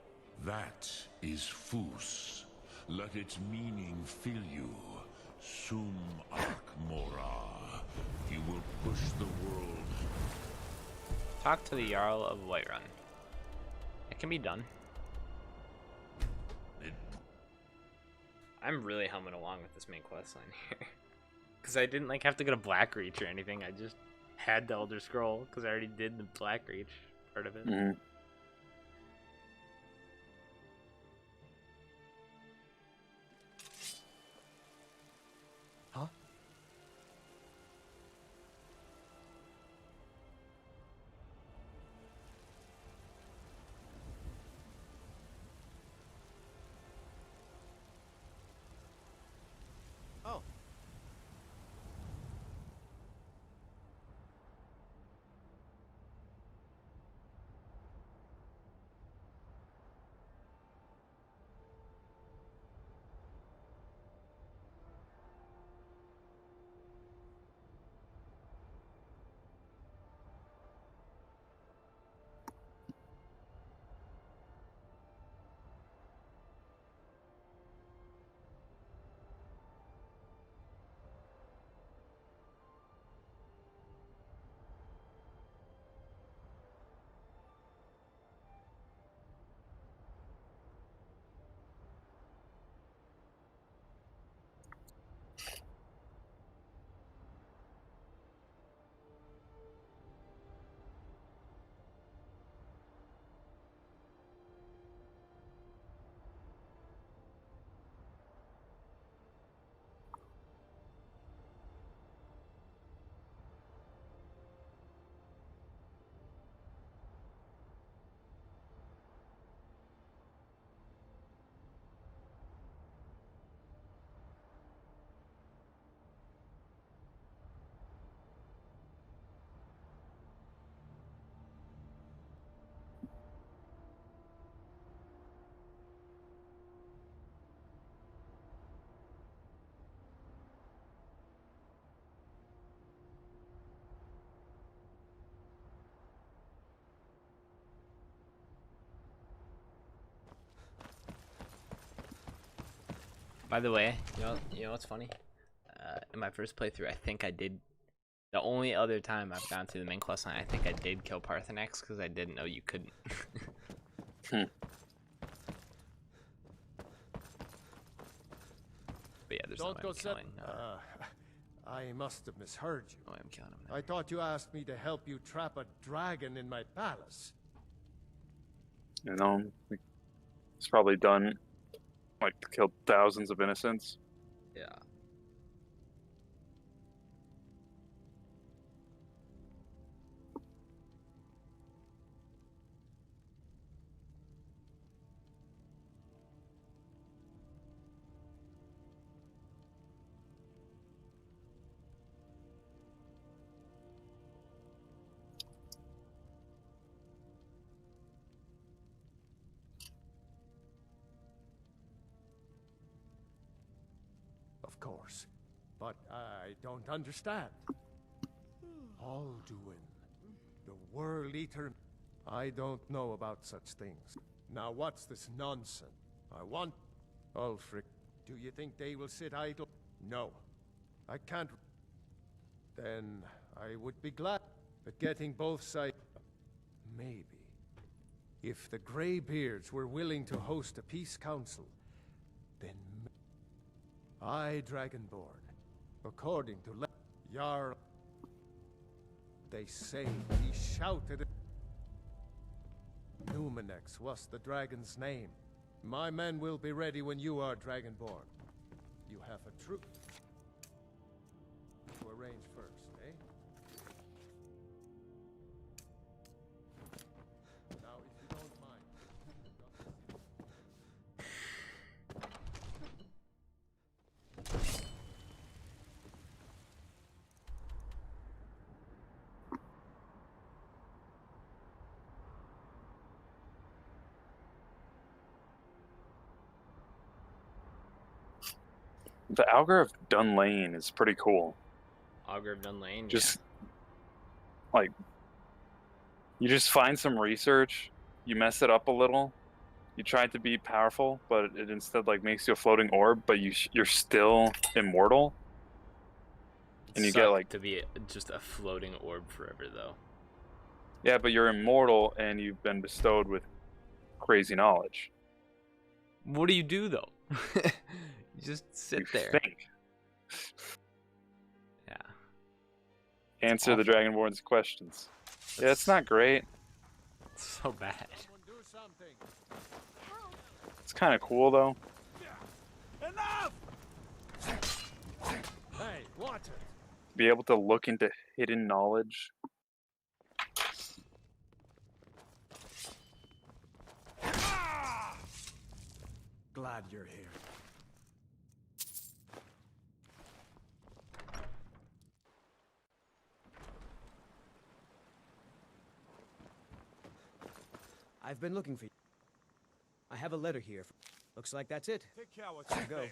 Speaker 18: That is Fus. Let its meaning fill you. Sum Akmora. You will push the world.
Speaker 2: Talk to the Jarl of Whiterun. It can be done. I'm really humming along with this main quest line here. Because I didn't like have to go to Blackreach or anything. I just had the Elder Scroll because I already did the Blackreach part of it.
Speaker 1: Mm-hmm.
Speaker 3: Huh? Oh.
Speaker 2: By the way, you know what's funny? In my first playthrough, I think I did. The only other time I've gone through the main quest line, I think I did kill Parthenax because I didn't know you couldn't. But yeah, there's no way I'm killing.
Speaker 13: I must have misheard you.
Speaker 2: Oh, I'm killing him.
Speaker 13: I thought you asked me to help you trap a dragon in my palace.
Speaker 1: You know, it's probably done, like, killed thousands of innocents.
Speaker 2: Yeah.
Speaker 13: Of course. But I don't understand. Alduin, the World Eater. I don't know about such things. Now what's this nonsense? I want... Ulfric, do you think they will sit idle? No. I can't... Then I would be glad at getting both sides... Maybe. If the Greybeards were willing to host a peace council, then... I, Dragonborn, according to Jarl... They say he shouted... Numenex was the dragon's name. My men will be ready when you are Dragonborn. You have a troop to arrange first, eh? Now, if you don't mind...
Speaker 1: The Augur of Dunlane is pretty cool.
Speaker 2: Augur of Dunlane.
Speaker 1: Just like you just find some research, you mess it up a little, you try to be powerful, but it instead like makes you a floating orb, but you're still immortal. And you get like
Speaker 2: to be just a floating orb forever, though.
Speaker 1: Yeah, but you're immortal and you've been bestowed with crazy knowledge.
Speaker 2: What do you do though? You just sit there.
Speaker 1: Think.
Speaker 2: Yeah.
Speaker 1: Answer the Dragonborn's questions. Yeah, it's not great.
Speaker 2: It's so bad.
Speaker 1: It's kind of cool though.
Speaker 5: Enough!
Speaker 13: Hey, watch it.
Speaker 1: Be able to look into hidden knowledge.
Speaker 3: Glad you're here.
Speaker 5: I've been looking for you. I have a letter here. Looks like that's it.
Speaker 14: Take care what
Speaker 5: I'll go.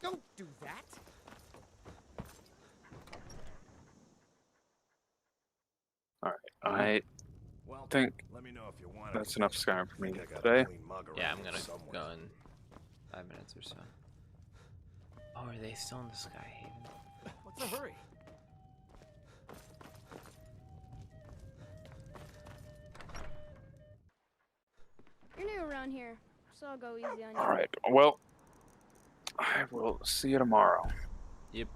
Speaker 5: Don't do that.
Speaker 1: Alright, I think
Speaker 5: Let me know if you want
Speaker 1: that's enough Skyrim for me
Speaker 5: I got a
Speaker 1: today.
Speaker 5: clean mug
Speaker 2: Yeah,
Speaker 5: around
Speaker 2: I'm gonna
Speaker 5: somewhere.
Speaker 2: go in 5 minutes or so. Oh, are they still in the Sky Haven?
Speaker 5: What's the hurry?
Speaker 12: You're new around here, so I'll go easy on you.
Speaker 1: Alright, well, I will see you tomorrow.
Speaker 2: Yep.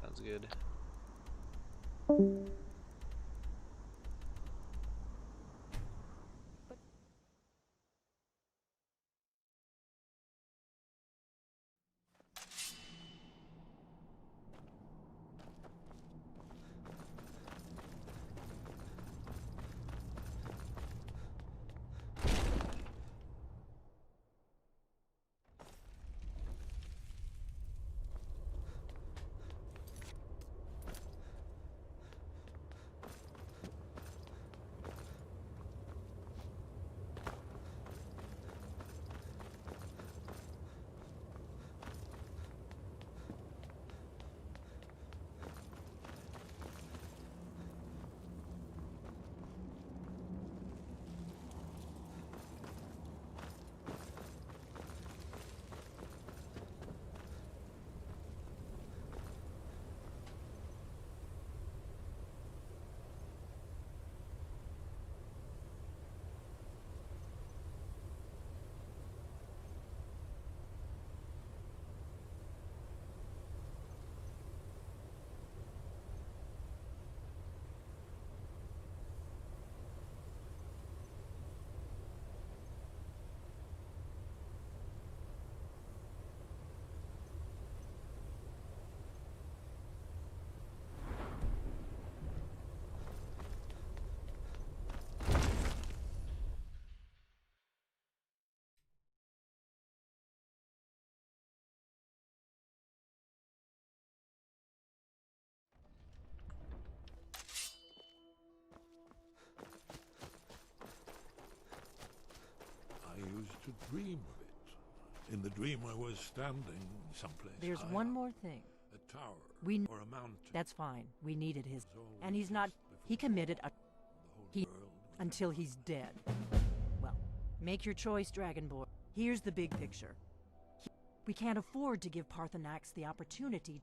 Speaker 2: Sounds good.
Speaker 14: to dream of it. In the dream, I was standing someplace.
Speaker 4: There's
Speaker 14: high
Speaker 4: one
Speaker 14: up,
Speaker 4: more thing.
Speaker 14: a tower
Speaker 4: We
Speaker 14: or a mountain.
Speaker 4: That's fine. We needed his. And he's not. He committed a. He. Until he's dead. Well, make your choice, Dragonborn. Here's the big picture. We can't afford to give Parthenax the opportunity.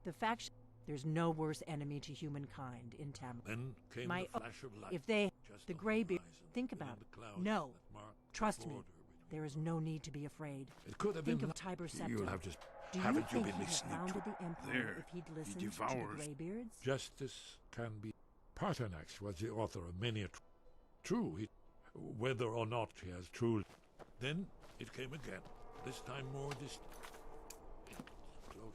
Speaker 4: The faction. There's no worse enemy to humankind in Tamriel.
Speaker 14: Then came the flash of light.
Speaker 4: If they.
Speaker 14: Just
Speaker 4: The
Speaker 14: on
Speaker 4: Greybeard.
Speaker 14: horizon,
Speaker 4: Think
Speaker 14: within
Speaker 4: about
Speaker 14: the
Speaker 4: it.
Speaker 14: clouds
Speaker 4: No.
Speaker 14: that marked the
Speaker 4: Trust me.
Speaker 14: border
Speaker 4: There is no need to be afraid.
Speaker 14: It could have
Speaker 4: Think
Speaker 14: been
Speaker 4: of Tiber Septim.
Speaker 14: You'll have to.
Speaker 4: Do you
Speaker 14: Haven't
Speaker 4: think
Speaker 14: you been
Speaker 4: he'd have
Speaker 14: listening
Speaker 4: founded
Speaker 14: to
Speaker 4: the Empire
Speaker 14: There,
Speaker 4: if he'd listened to the
Speaker 14: devours.
Speaker 4: Greybeards?
Speaker 14: Justice can be. Parthenax was the author of many a true. Whether or not he has true. Then it came again. This time more distant. Close.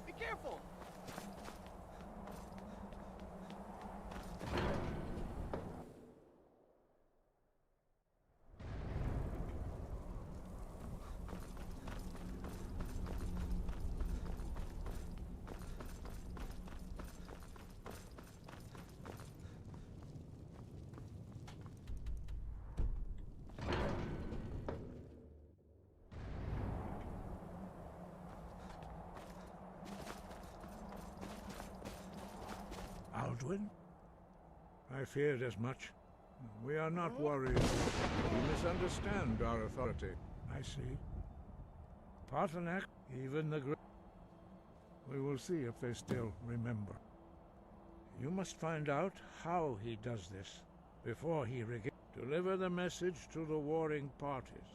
Speaker 3: Be careful!
Speaker 15: Aldwin? I feared as much. We are not warriors. You misunderstand our authority. I see. Parthenax, even the great. We will see if they still remember. You must find out how he does this before he deliver the message to the warring parties.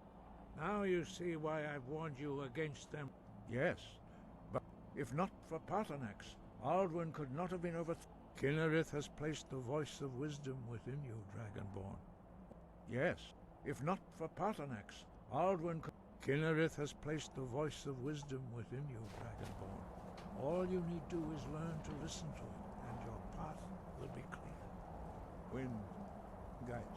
Speaker 15: Now you see why I've warned you against them. Yes, but if not for Parthenax, Aldwin could not have been overthrown. Kinnereth has placed the voice of wisdom within you, Dragonborn. Yes, if not for Parthenax, Aldwin could... Kinnereth has placed the voice of wisdom within you, Dragonborn. All you need do is learn to listen to it, and your path will be clear. Wind, guide you.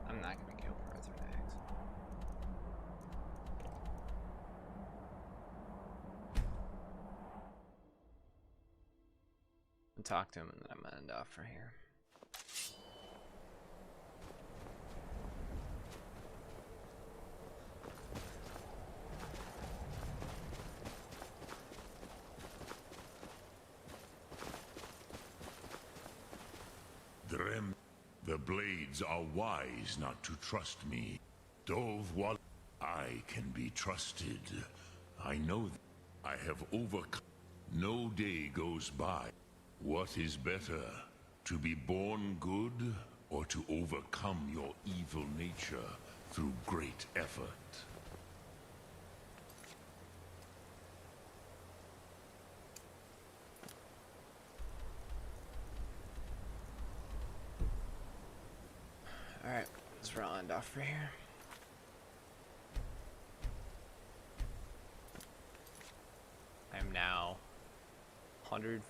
Speaker 2: I'm not gonna kill Parthenax. I'll talk to him and then I'm gonna end off for here.
Speaker 18: Threm, the blades are wise not to trust me. Dove, while I can be trusted, I know that I have overcome. No day goes by. What is better, to be born good, or to overcome your evil nature through great effort?
Speaker 2: Alright, let's round off for here. I'm now 100